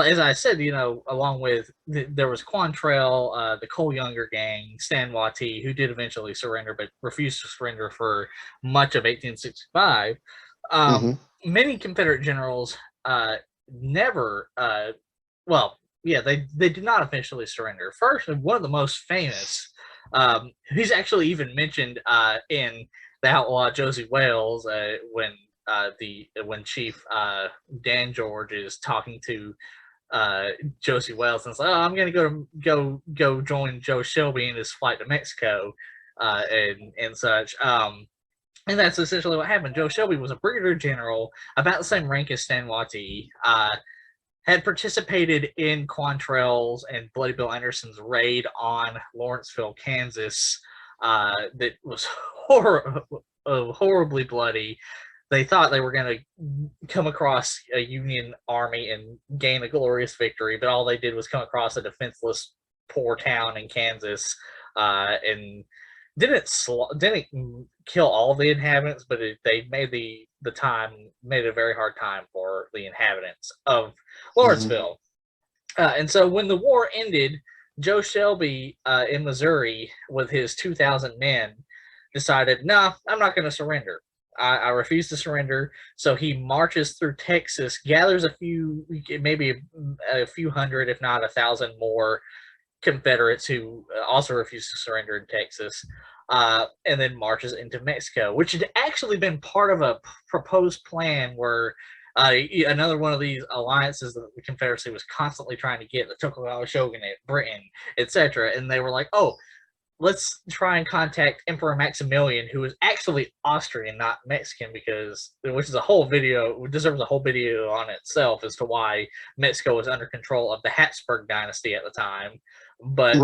as I said, along with there was Quantrill, the Cole Younger gang, Stan Watee, who did eventually surrender but refused to surrender for much of 1865. Many Confederate generals never, well, yeah, they did not officially surrender. First, one of the most famous, he's actually even mentioned in the Outlaw Josie Wales when Chief Dan George is talking to Josie Wales and it's like, oh, I'm gonna go join Joe Shelby in his flight to Mexico, and such. And that's essentially what happened. Joe Shelby was a brigadier general, about the same rank as Stan Watee, had participated in Quantrill's and Bloody Bill Anderson's raid on Lawrenceville, Kansas, that was horribly bloody. They thought they were going to come across a Union army and gain a glorious victory, but all they did was come across a defenseless, poor town in Kansas, and didn't kill all the inhabitants, but they made made it a very hard time for the inhabitants of Lawrenceville. And so when the war ended, Joe Shelby in Missouri with his 2,000 men decided, no, I'm not going to surrender. I refuse to surrender. So he marches through Texas, gathers maybe a few hundred, if not 1,000 more Confederates who also refused to surrender in Texas, and then marches into Mexico, which had actually been part of a proposed plan where another one of these alliances that the Confederacy was constantly trying to get, the Tokugawa Shogunate, Britain, etc. And they were like, oh, let's try and contact Emperor Maximilian, who is actually Austrian, not Mexican, which is a whole video, deserves a whole video on itself as to why Mexico was under control of the Habsburg dynasty at the time. But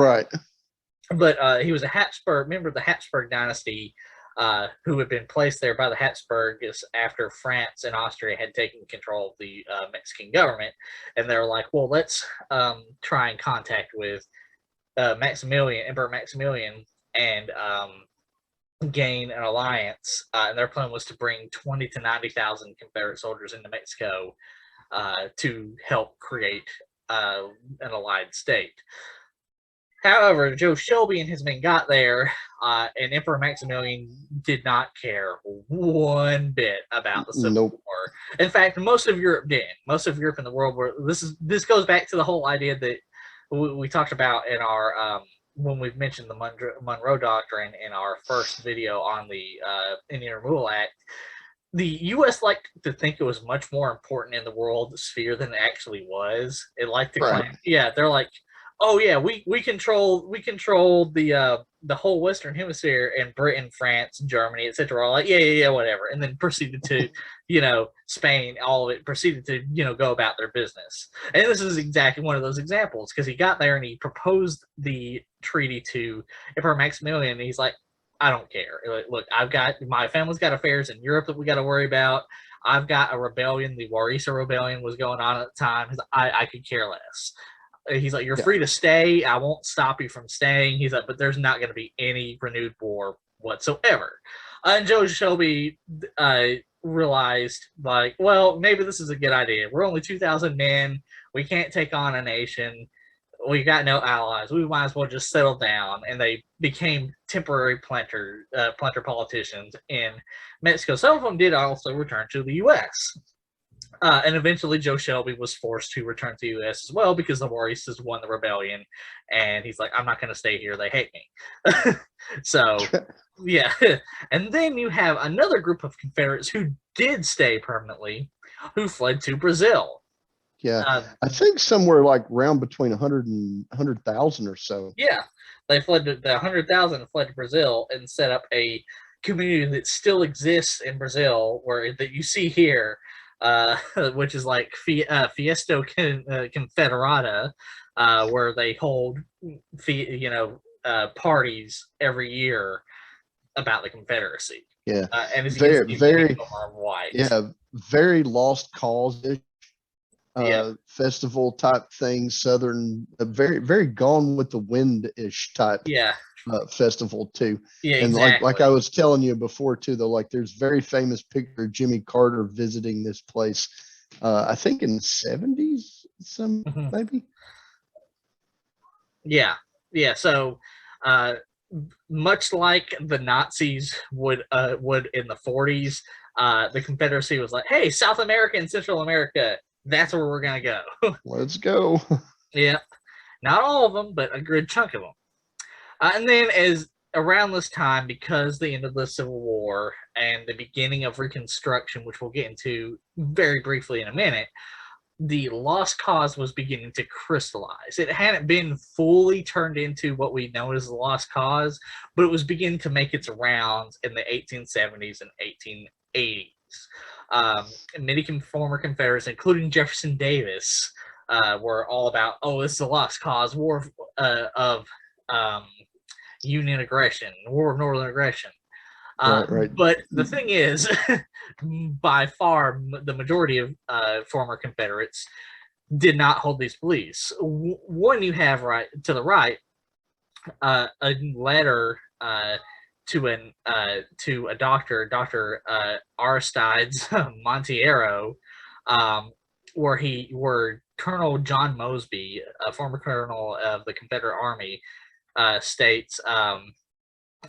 he was a Habsburg member of the Habsburg dynasty, who had been placed there by the Habsburgs after France and Austria had taken control of the Mexican government. And they were like, well, let's try and contact with Emperor Maximilian, and gain an alliance. And their plan was to bring 20 to 90,000 Confederate soldiers into Mexico to help create an allied state. However, Joe Shelby and his men got there, and Emperor Maximilian did not care one bit about the Civil War. In fact, most of Europe did. Most of Europe and the world were. This goes back to the whole idea that we talked about in our when we've mentioned the Monroe Doctrine in our first video on the Indian Removal Act. The U.S. liked to think it was much more important in the world sphere than it actually was. It liked to claim, they're like, oh yeah, we control the whole Western Hemisphere, and Britain, France, Germany, etc. All like, yeah, whatever, and then proceeded to, Spain, all of it proceeded to, go about their business. And this is exactly one of those examples, because he got there and he proposed the treaty to Emperor Maximilian, and he's like, I don't care. Look, my family's got affairs in Europe that we got to worry about. I've got a rebellion. The Warisa Rebellion was going on at the time. I could care less. He's like, you're free to stay. I won't stop you from staying. He's like, but there's not going to be any renewed war whatsoever. And Joe Shelby realized, like, well, maybe this is a good idea. We're only 2,000 men. We can't take on a nation. We got no allies. We might as well just settle down. And they became temporary planter politicians in Mexico. Some of them did also return to the U.S. And eventually Joe Shelby was forced to return to the U.S. as well, because the Waristas won the rebellion. And he's like, I'm not going to stay here. They hate me. So, yeah. And then you have another group of Confederates who did stay permanently, who fled to Brazil.
Yeah, I think somewhere like around between 100 and 100,000 or so.
Yeah, they fled to the 100,000 fled to Brazil and set up a community that still exists in Brazil, that you see here, which is like Fiesta Confederata, where they hold, parties every year about the Confederacy.
Yeah.
And it's
Very,
against
very,
white.
yeah, very lost cause festival type thing, Southern, very, very Gone with the Wind ish type festival too.
Yeah,
and
exactly.
like I was telling you before too, though, like there's very famous picture of Jimmy Carter visiting this place, I think in the 70s, maybe.
Yeah. So, much like the Nazis would in the 40s, the Confederacy was like, "Hey, South America and Central America, that's where we're gonna go."
Let's go.
Yeah, not all of them, but a good chunk of them. And then, as around this time, because the end of the Civil War and the beginning of Reconstruction, which we'll get into very briefly in a minute, the lost cause was beginning to crystallize. It hadn't been fully turned into what we know as the lost cause, but it was beginning to make its rounds in the 1870s and 1880s. Many former Confederates, including Jefferson Davis, were all about, oh, this is a lost cause, war of Union aggression, war of Northern aggression.
Right.
But the thing is, by far, the majority of former Confederates did not hold these beliefs. One you have right to the right, a letter to a doctor, Dr. Aristides Monteiro, where Colonel John Mosby, a former colonel of the Confederate Army, states,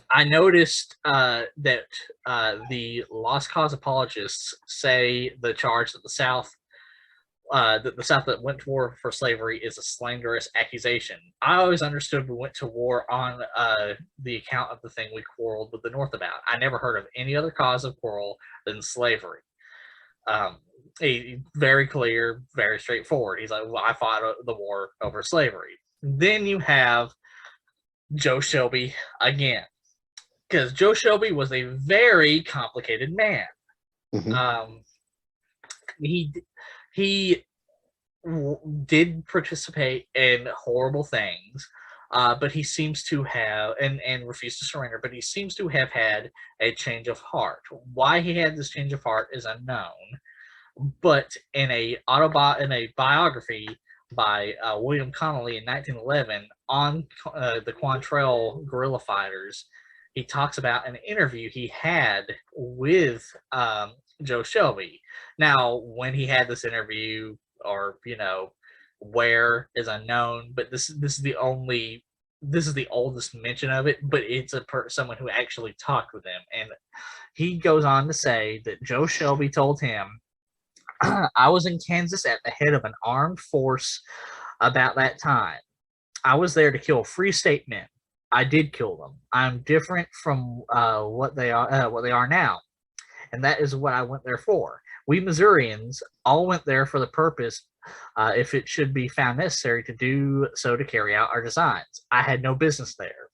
I noticed that the lost cause apologists say the charge that the South that went to war for slavery is a slanderous accusation. I always understood we went to war on the account of the thing we quarreled with the North about. I never heard of any other cause of quarrel than slavery. Very clear, very straightforward. He's like, well, I fought the war over slavery. Then you have Joe Shelby again, because Joe Shelby was a very complicated man.
Mm-hmm.
He did participate in horrible things, but he seems to have and refused to surrender. But he seems to have had a change of heart. Why he had this change of heart is unknown. But in a biography by William Connelly in 1911 on the Quantrill guerrilla fighters, he talks about an interview he had with Joe Shelby. Now, when he had this interview, or where, is unknown, but this is the oldest mention of it. But it's someone who actually talked with him, and he goes on to say that Joe Shelby told him, I was in Kansas at the head of an armed force about that time. I was there to kill Free State men. I did kill them. I'm different from what they are now, and that is what I went there for. We Missourians all went there for the purpose, if it should be found necessary to do so, to carry out our designs. I had no business there.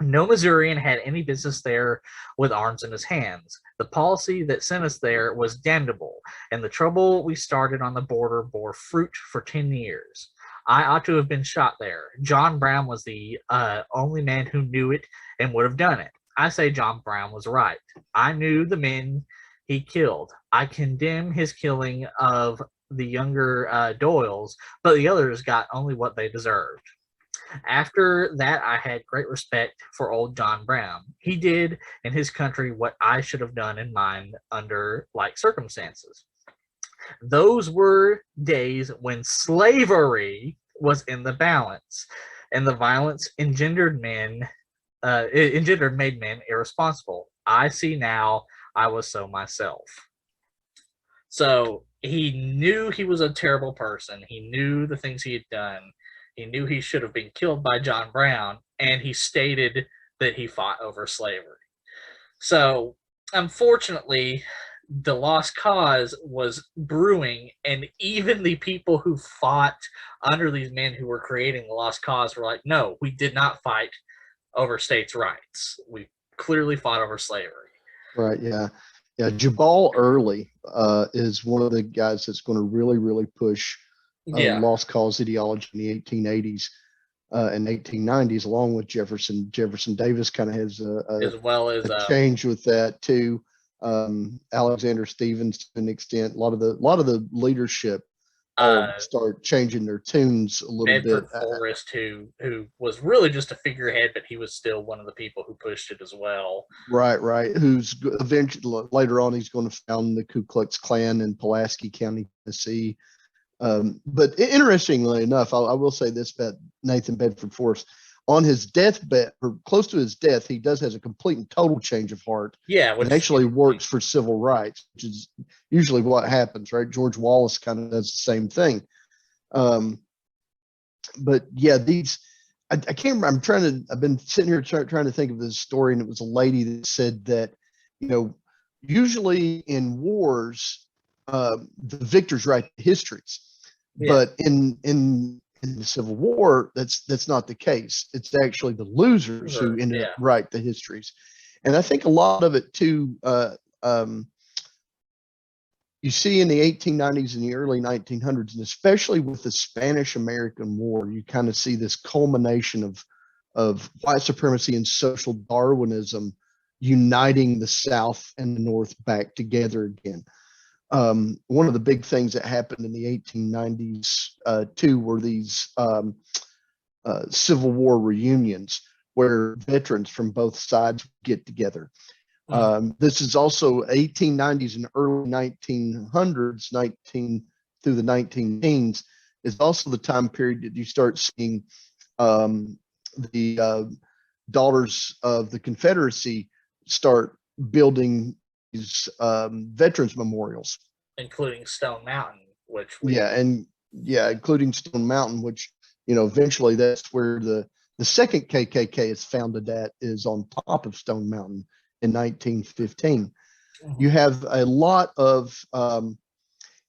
No Missourian had any business there with arms in his hands. The policy that sent us there was damnable, and the trouble we started on the border bore fruit for 10 years. I ought to have been shot there. John Brown was the only man who knew it and would have done it. I say John Brown was right. I knew the men he killed. I condemn his killing of the younger Doyles, but the others got only what they deserved. After that, I had great respect for old John Brown. He did in his country what I should have done in mine under like circumstances. Those were days when slavery was in the balance, and the violence engendered made men irresponsible. I see now I was so myself. So he knew he was a terrible person. He knew the things he had done. He knew he should have been killed by John Brown, and he stated that he fought over slavery. So, unfortunately, the lost cause was brewing, and even the people who fought under these men who were creating the lost cause were like, no, we did not fight over states' rights. We clearly fought over slavery.
Right, yeah. Yeah, Jabal Early is one of the guys that's going to really, really push lost cause ideology in the 1880s. in 1890s, along with Jefferson. Jefferson Davis kind of has
as well as
a change with that too. Alexander Stevens to an extent, a lot of the leadership start changing their tunes a little
Bedford
bit.
Forrest, who was really just a figurehead, but he was still one of the people who pushed it as well.
Right. Who's eventually later on he's going to found the Ku Klux Klan in Pulaski County, Tennessee. But interestingly enough, I will say this about Nathan Bedford Forrest. On his deathbed, or close to his death, he has a complete and total change of heart.
Yeah,
and actually works for civil rights, which is usually what happens, right? George Wallace kind of does the same thing. But yeah, I can't remember. I've been sitting here trying to think of this story, and it was a lady that said that, usually in wars, the victors write the histories, but in the Civil War, that's not the case. It's actually the losers who ended up write the histories. And I think a lot of it too, you see in the 1890s and the early 1900s, and especially with the Spanish-American War, you kind of see this culmination of white supremacy and social Darwinism uniting the South and the North back together again. One of the big things that happened in the 1890s too were these Civil War reunions where veterans from both sides get together. This is also 1890s and early 1900s, through the 19 teens, is also the time period that you start seeing the Daughters of the Confederacy start building these veterans memorials,
including Stone Mountain,
including Stone Mountain, which eventually that's where the second KKK is founded at, is on top of Stone Mountain in 1915. You have a lot of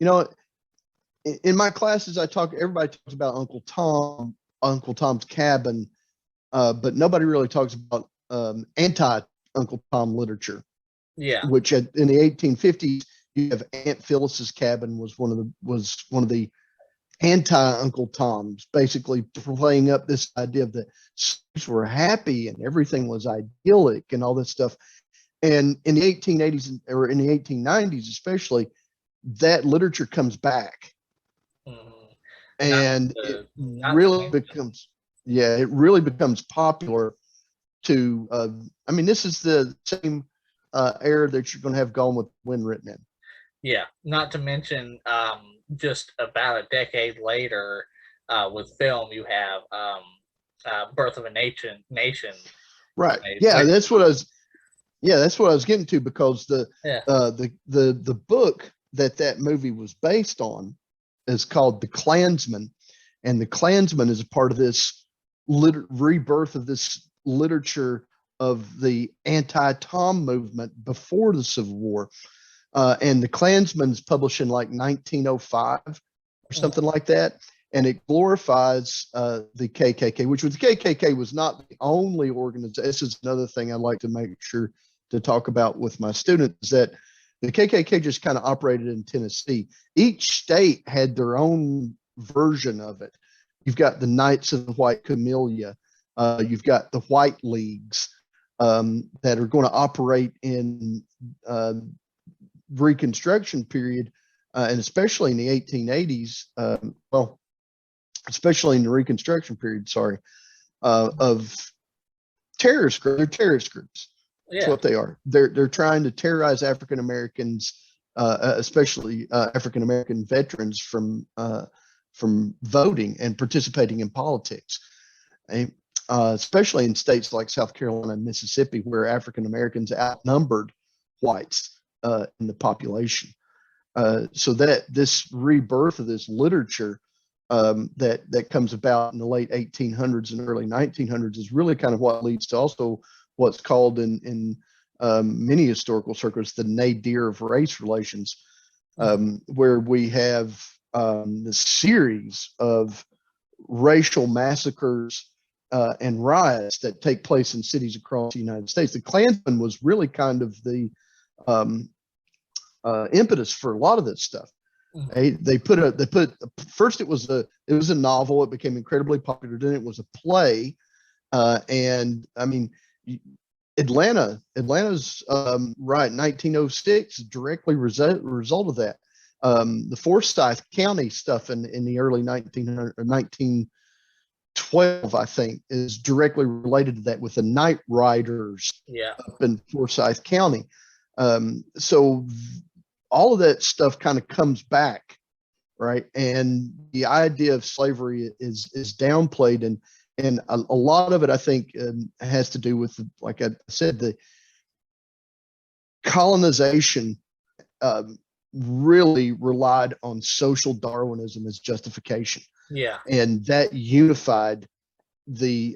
in my classes everybody talks about Uncle Tom's Cabin, but nobody really talks about anti Uncle Tom literature.
Yeah,
which in the 1850s, you have Aunt Phyllis's Cabin was one of the anti-Uncle Toms, basically playing up this idea that slaves were happy and everything was idyllic and all this stuff. And in the 1880s or in the 1890s, especially, that literature comes back, and it really becomes popular. This is the same era that you're going to have Gone with the Wind written in.
Yeah, not to mention just about a decade later with film, you have Birth of a Nation.
Right. That's what I was getting to, because the book that movie was based on is called The Klansman, and The Klansman is a part of this rebirth of this literature of the anti-Tom movement before the Civil War. And The Klansman's published in like 1905 or something like that. And it glorifies the KKK, which was the KKK was not the only organization. This is another thing I'd like to make sure to talk about with my students, is that the KKK just kind of operated in Tennessee. Each state had their own version of it. You've got the Knights of the White Camellia. You've got the White Leagues that are going to operate in Reconstruction period, and especially in the 1880s, especially in the Reconstruction period, of terrorist groups. They're terrorist groups. That's what they are. They're trying to terrorize African Americans, especially African American veterans from voting and participating in politics. Especially in states like South Carolina and Mississippi, where African Americans outnumbered whites in the population. So that this rebirth of this literature that comes about in the late 1800s and early 1900s is really kind of what leads to also what's called in many historical circles the nadir of race relations, where we have this series of racial massacres and riots that take place in cities across the United States. The Klansman was really kind of the impetus for a lot of this stuff. They put first it was a novel. It became incredibly popular. Then it was a play, and I mean, Atlanta's right 1906 directly result of that. The Forsyth County stuff in the early 1912, I think, is directly related to that with the night riders up in Forsyth County. So all of that stuff kind of comes back, right? And the idea of slavery is downplayed, and a lot of it, I think, has to do with, like I said, the colonization really relied on social Darwinism as justification.
Yeah,
and that unified the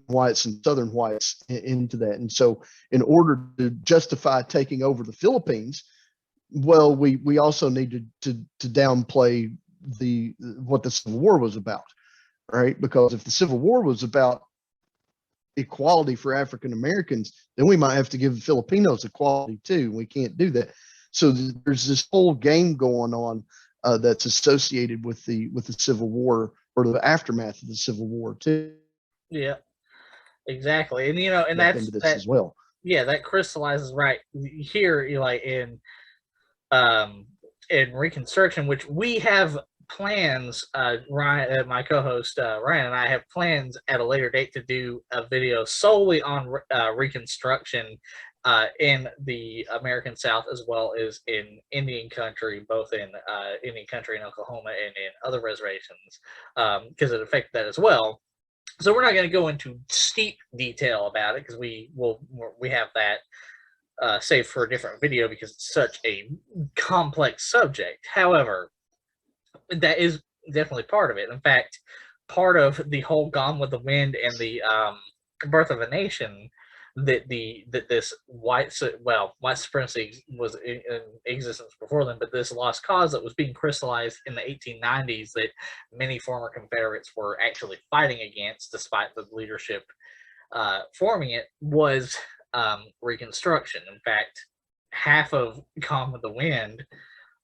whites and southern whites into that. And so, in order to justify taking over the Philippines, well, we also needed to downplay what the Civil War was about, right? Because if the Civil War was about equality for African Americans, then we might have to give the Filipinos equality too. We can't do that. So there's this whole game going on that's associated with the Civil War, or the aftermath of the Civil War too.
Yeah, exactly. And and that's
that as well.
Yeah, that crystallizes right here, in Reconstruction, which we have plans. Ryan, my co-host Ryan, and I have plans at a later date to do a video solely on Reconstruction in the American South, as well as in Indian country, both in Indian country in Oklahoma and in other reservations, because it affected that as well. So we're not going to go into steep detail about it, because we have that saved for a different video, because it's such a complex subject. However, that is definitely part of it. In fact, part of the whole Gone with the Wind and the Birth of a Nation, that this white supremacy was in existence before them, but this lost cause that was being crystallized in the 1890s, that many former Confederates were actually fighting against, despite the leadership forming it, was Reconstruction. In fact, half of Gone with the Wind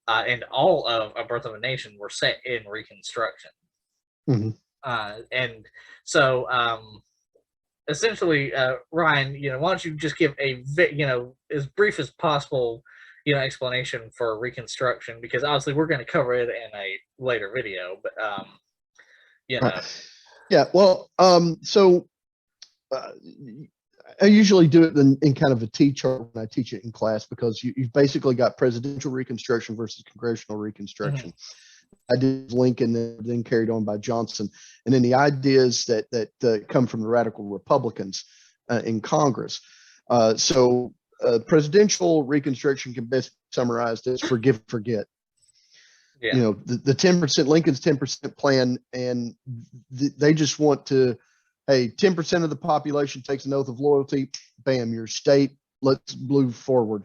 and all of A Birth of a Nation were set in Reconstruction.
Mm-hmm.
And so essentially, Ryan, why don't you just give a as brief as possible, explanation for Reconstruction, because obviously we're going to cover it in a later video, but
yeah, well, so I usually do it in kind of a T-chart when I teach it in class, because you've basically got presidential Reconstruction versus congressional Reconstruction. Mm-hmm. I did Lincoln, then carried on by Johnson, and then the ideas that come from the radical Republicans in Congress. So presidential Reconstruction can best be summarized as forgive and forget. Yeah. The 10%, Lincoln's 10% plan, and they just want to, hey, 10% of the population takes an oath of loyalty, bam, your state, let's move forward.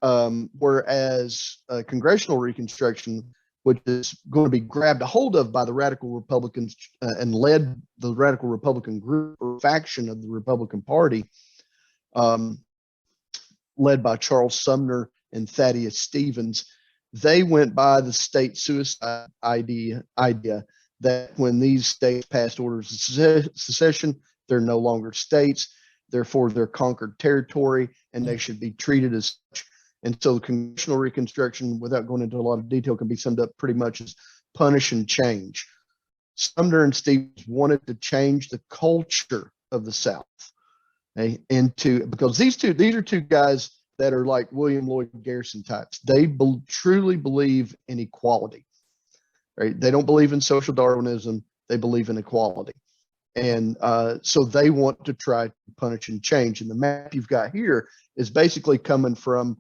Whereas congressional Reconstruction, which is going to be grabbed a hold of by the radical Republicans and led the radical Republican group or faction of the Republican Party, led by Charles Sumner and Thaddeus Stevens, they went by the state suicide idea that when these states passed orders of secession, they're no longer states, therefore they're conquered territory, and they should be treated as such. And so the congressional Reconstruction, without going into a lot of detail, can be summed up pretty much as punish and change. Sumner and Stevens wanted to change the culture of the South, because these are two guys that are like William Lloyd Garrison types. They truly believe in equality. Right? They don't believe in social Darwinism. They believe in equality. And so they want to try to punish and change. And the map you've got here is basically coming from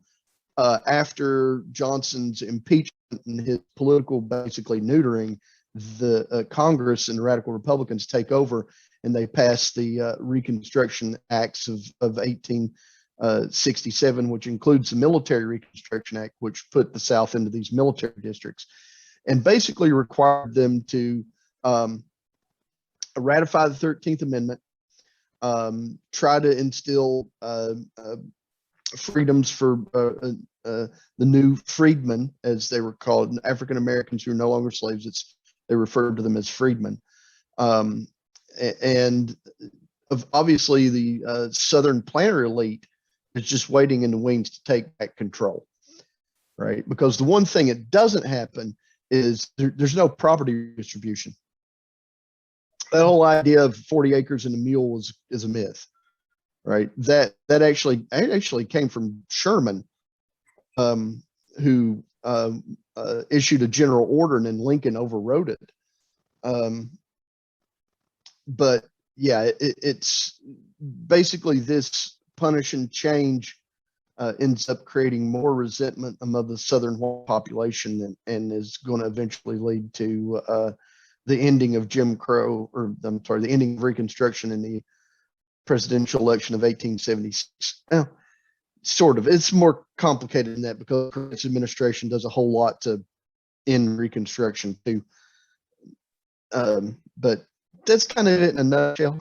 after Johnson's impeachment and his political basically neutering, the Congress and the radical Republicans take over, and they pass the Reconstruction Acts of 1867, which includes the Military Reconstruction Act, which put the South into these military districts, and basically required them to ratify the 13th Amendment, try to instill freedoms for the new freedmen, as they were called, African Americans who are no longer slaves. They referred to them as freedmen. And obviously the Southern planter elite is just waiting in the wings to take back control, right? Because the one thing that doesn't happen is there's no property distribution. The whole idea of 40 acres and a mule is a myth, right? That actually came from Sherman, who issued a general order, and then Lincoln overrode it. But yeah, it's basically this punish and change ends up creating more resentment among the Southern population, and is going to eventually lead to the ending of Jim Crow, or I'm sorry, the ending of Reconstruction in the presidential election of 1876. Now, sort of, it's more complicated than that, because the administration does a whole lot to end Reconstruction too. But that's kind of it in a nutshell.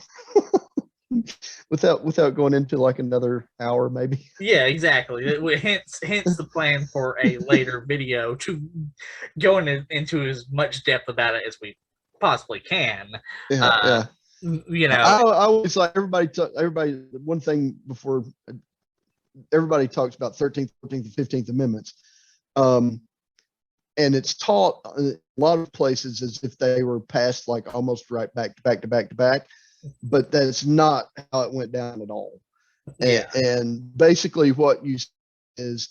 without going into like another hour, maybe.
Yeah, exactly. Hence the plan for a later video to go into as much depth about it as we possibly can.
Yeah.
You know,
I always like everybody. One thing before everybody talks about 13th, 14th, and 15th Amendments, and it's taught a lot of places as if they were passed like almost right back to back, but that's not how it went down at all.
Yeah.
And basically what you see is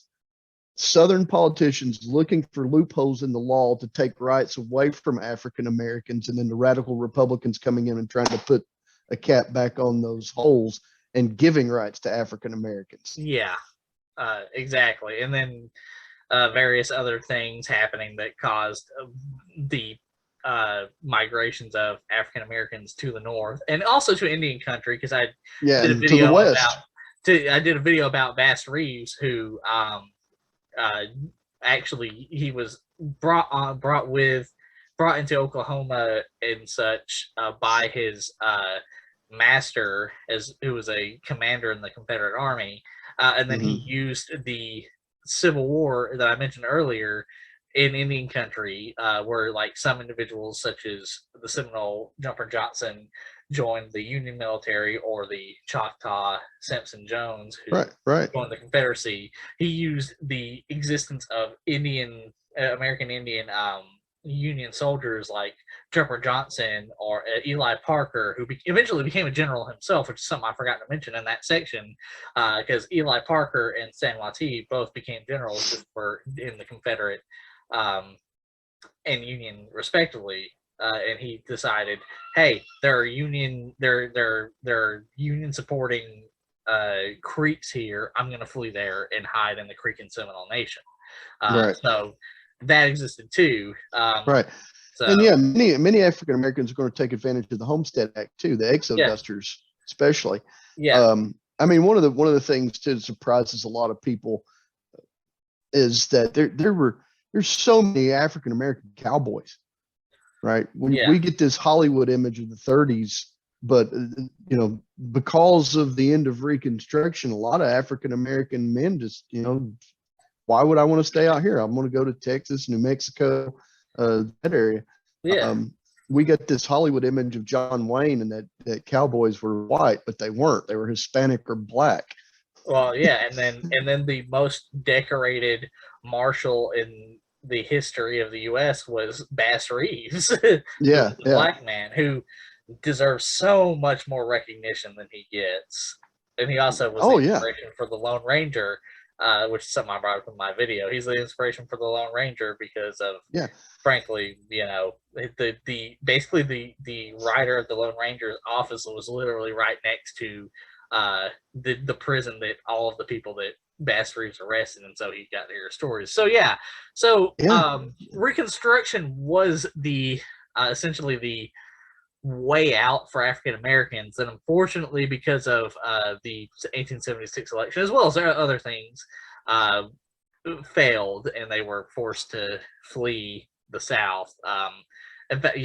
Southern politicians looking for loopholes in the law to take rights away from African Americans, and then the radical Republicans coming in and trying to put a cap back on those holes and giving rights to African Americans.
Yeah, exactly. And then various other things happening that caused the migrations of African Americans to the north, and also to Indian country, because I did a video
to the west.
I did a video about Bass Reeves, who actually he was brought into Oklahoma and such by his master, who was a commander in the Confederate Army, and then he used the Civil War that I mentioned earlier in Indian country, where like some individuals such as the Seminole Jumper Johnson joined the Union military, or the Choctaw Simpson Jones, who joined the Confederacy. He used the existence of American Indian Union soldiers like Jumper Johnson or Eli Parker, who eventually became a general himself, which is something I forgot to mention in that section, because Eli Parker and San Wati both became generals, just were in the Confederate and Union respectively. And he decided, hey, there are Union supporting Creeks here. I'm going to flee there and hide in the Creek and Seminole Nation. So that existed too. So,
and yeah, many African Americans are going to take advantage of the Homestead Act too, the exodusters especially.
Yeah.
I mean, one of the things that surprises a lot of people is that there's so many African American cowboys, right? We get this Hollywood image of the 30s, but because of the end of Reconstruction, a lot of African American men just, why would I want to stay out here? I'm going to go to Texas, New Mexico, that area. We get this Hollywood image of John Wayne, and that cowboys were white, but they weren't. They were Hispanic or black.
Well, yeah, and then the most decorated marshal in the history of the U.S. was Bass Reeves, the black man who deserves so much more recognition than he gets. And he also was the inspiration for the Lone Ranger, which is something I brought up in my video. He's the inspiration for the Lone Ranger because of, frankly, basically the writer of the Lone Ranger's office was literally right next to the prison that all of the people that Bass Reeves arrested, and so he got to hear stories. So Reconstruction was the essentially the way out for African Americans, and unfortunately, because of the 1876 election, as well as other things, failed, and they were forced to flee the South. In fact,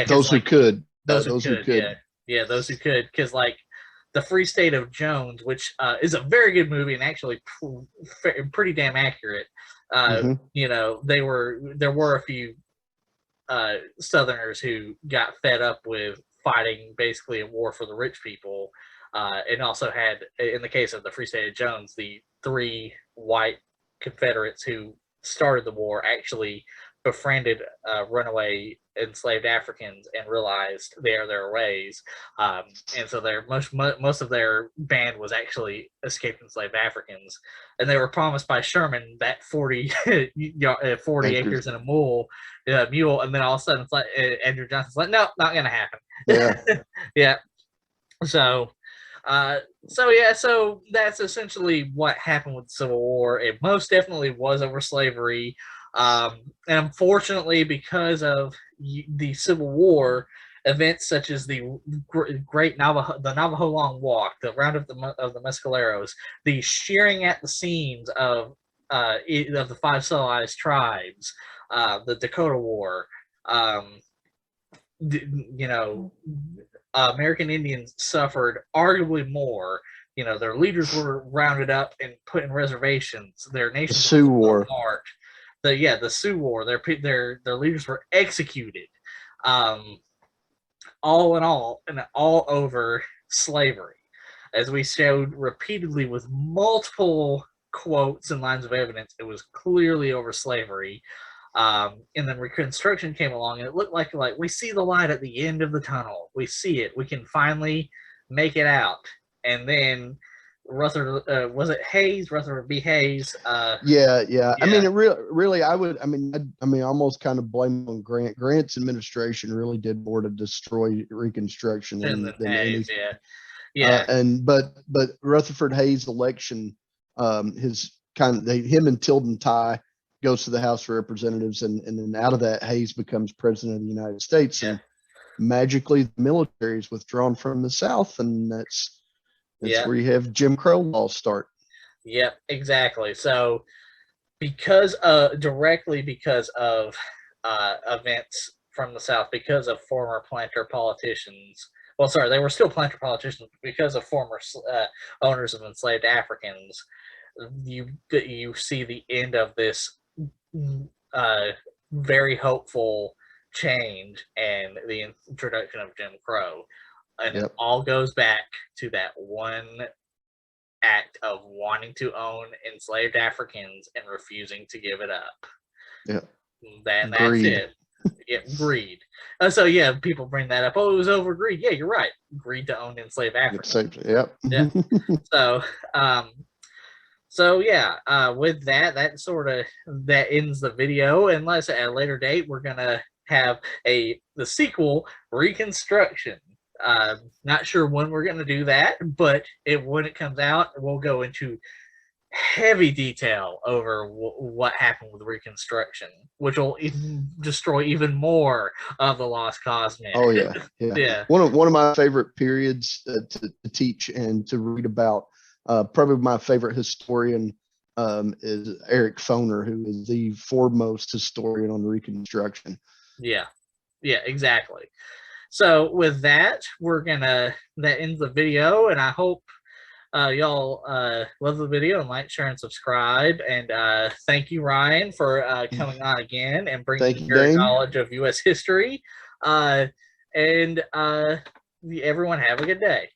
those who could,
those who could, because like the Free State of Jones, which is a very good movie and actually pretty damn accurate. You know, there were a few Southerners who got fed up with fighting basically a war for the rich people, and also had, in the case of the Free State of Jones, the 3 white Confederates who started the war actually befriended runaway enslaved Africans and realized their ways, and so most of their band was actually escaped enslaved Africans, and they were promised by Sherman that 40 acres and a mule, and then all of a sudden it's like Andrew Johnson's like, no, not gonna happen.
Yeah.
Yeah. So that's essentially what happened with the Civil War. It most definitely was over slavery. And unfortunately, because of the Civil War, events such as the Great Navajo Long Walk, the Round of the Mescaleros, the shearing at the seams of the 5 civilized tribes, the Dakota War, American Indians suffered arguably more. You know, their leaders were rounded up and put in reservations. Their nation was
Sioux War.
apart. The Sioux War. Their leaders were executed. All in all, and all over slavery, as we showed repeatedly with multiple quotes and lines of evidence. It was clearly over slavery. And then Reconstruction came along, and it looked like we see the light at the end of the tunnel. We see it. We can finally make it out. And then Rutherford, was it Hayes? Rutherford B. Hayes.
Yeah. I mean, it really, I almost kind of blame on Grant. Grant's administration really did more to destroy Reconstruction than
Hayes,
anything. But Rutherford Hayes' election, him and Tilden Tye goes to the House of Representatives, and then out of that, Hayes becomes president of the United States, and magically the military is withdrawn from the South, and that's where you have Jim Crow laws start.
Yep, exactly. So directly because of events from the South, because of former planter politicians. Well, sorry, they were still planter politicians, because of former owners of enslaved Africans. You see the end of this very hopeful change and the introduction of Jim Crow, and it all goes back to that one act of wanting to own enslaved Africans and refusing to give it up. That's it. Greed. So people bring that up. Oh, it was over greed. Yeah, you're right. Greed to own enslaved Africans. With that ends the video, unless at a later date we're gonna have the sequel, Reconstruction. Not sure when we're gonna do that, but when it comes out, we'll go into heavy detail over what happened with Reconstruction, which will destroy even more of the Lost Cause myth.
Oh yeah. One of my favorite periods to teach and to read about. Probably my favorite historian is Eric Foner, who is the foremost historian on Reconstruction. Yeah,
exactly. So with that, that ends the video, and I hope y'all love the video and like, share, and subscribe. And thank you, Ryan, for coming on again and bringing your knowledge of U.S. history. And everyone have a good day.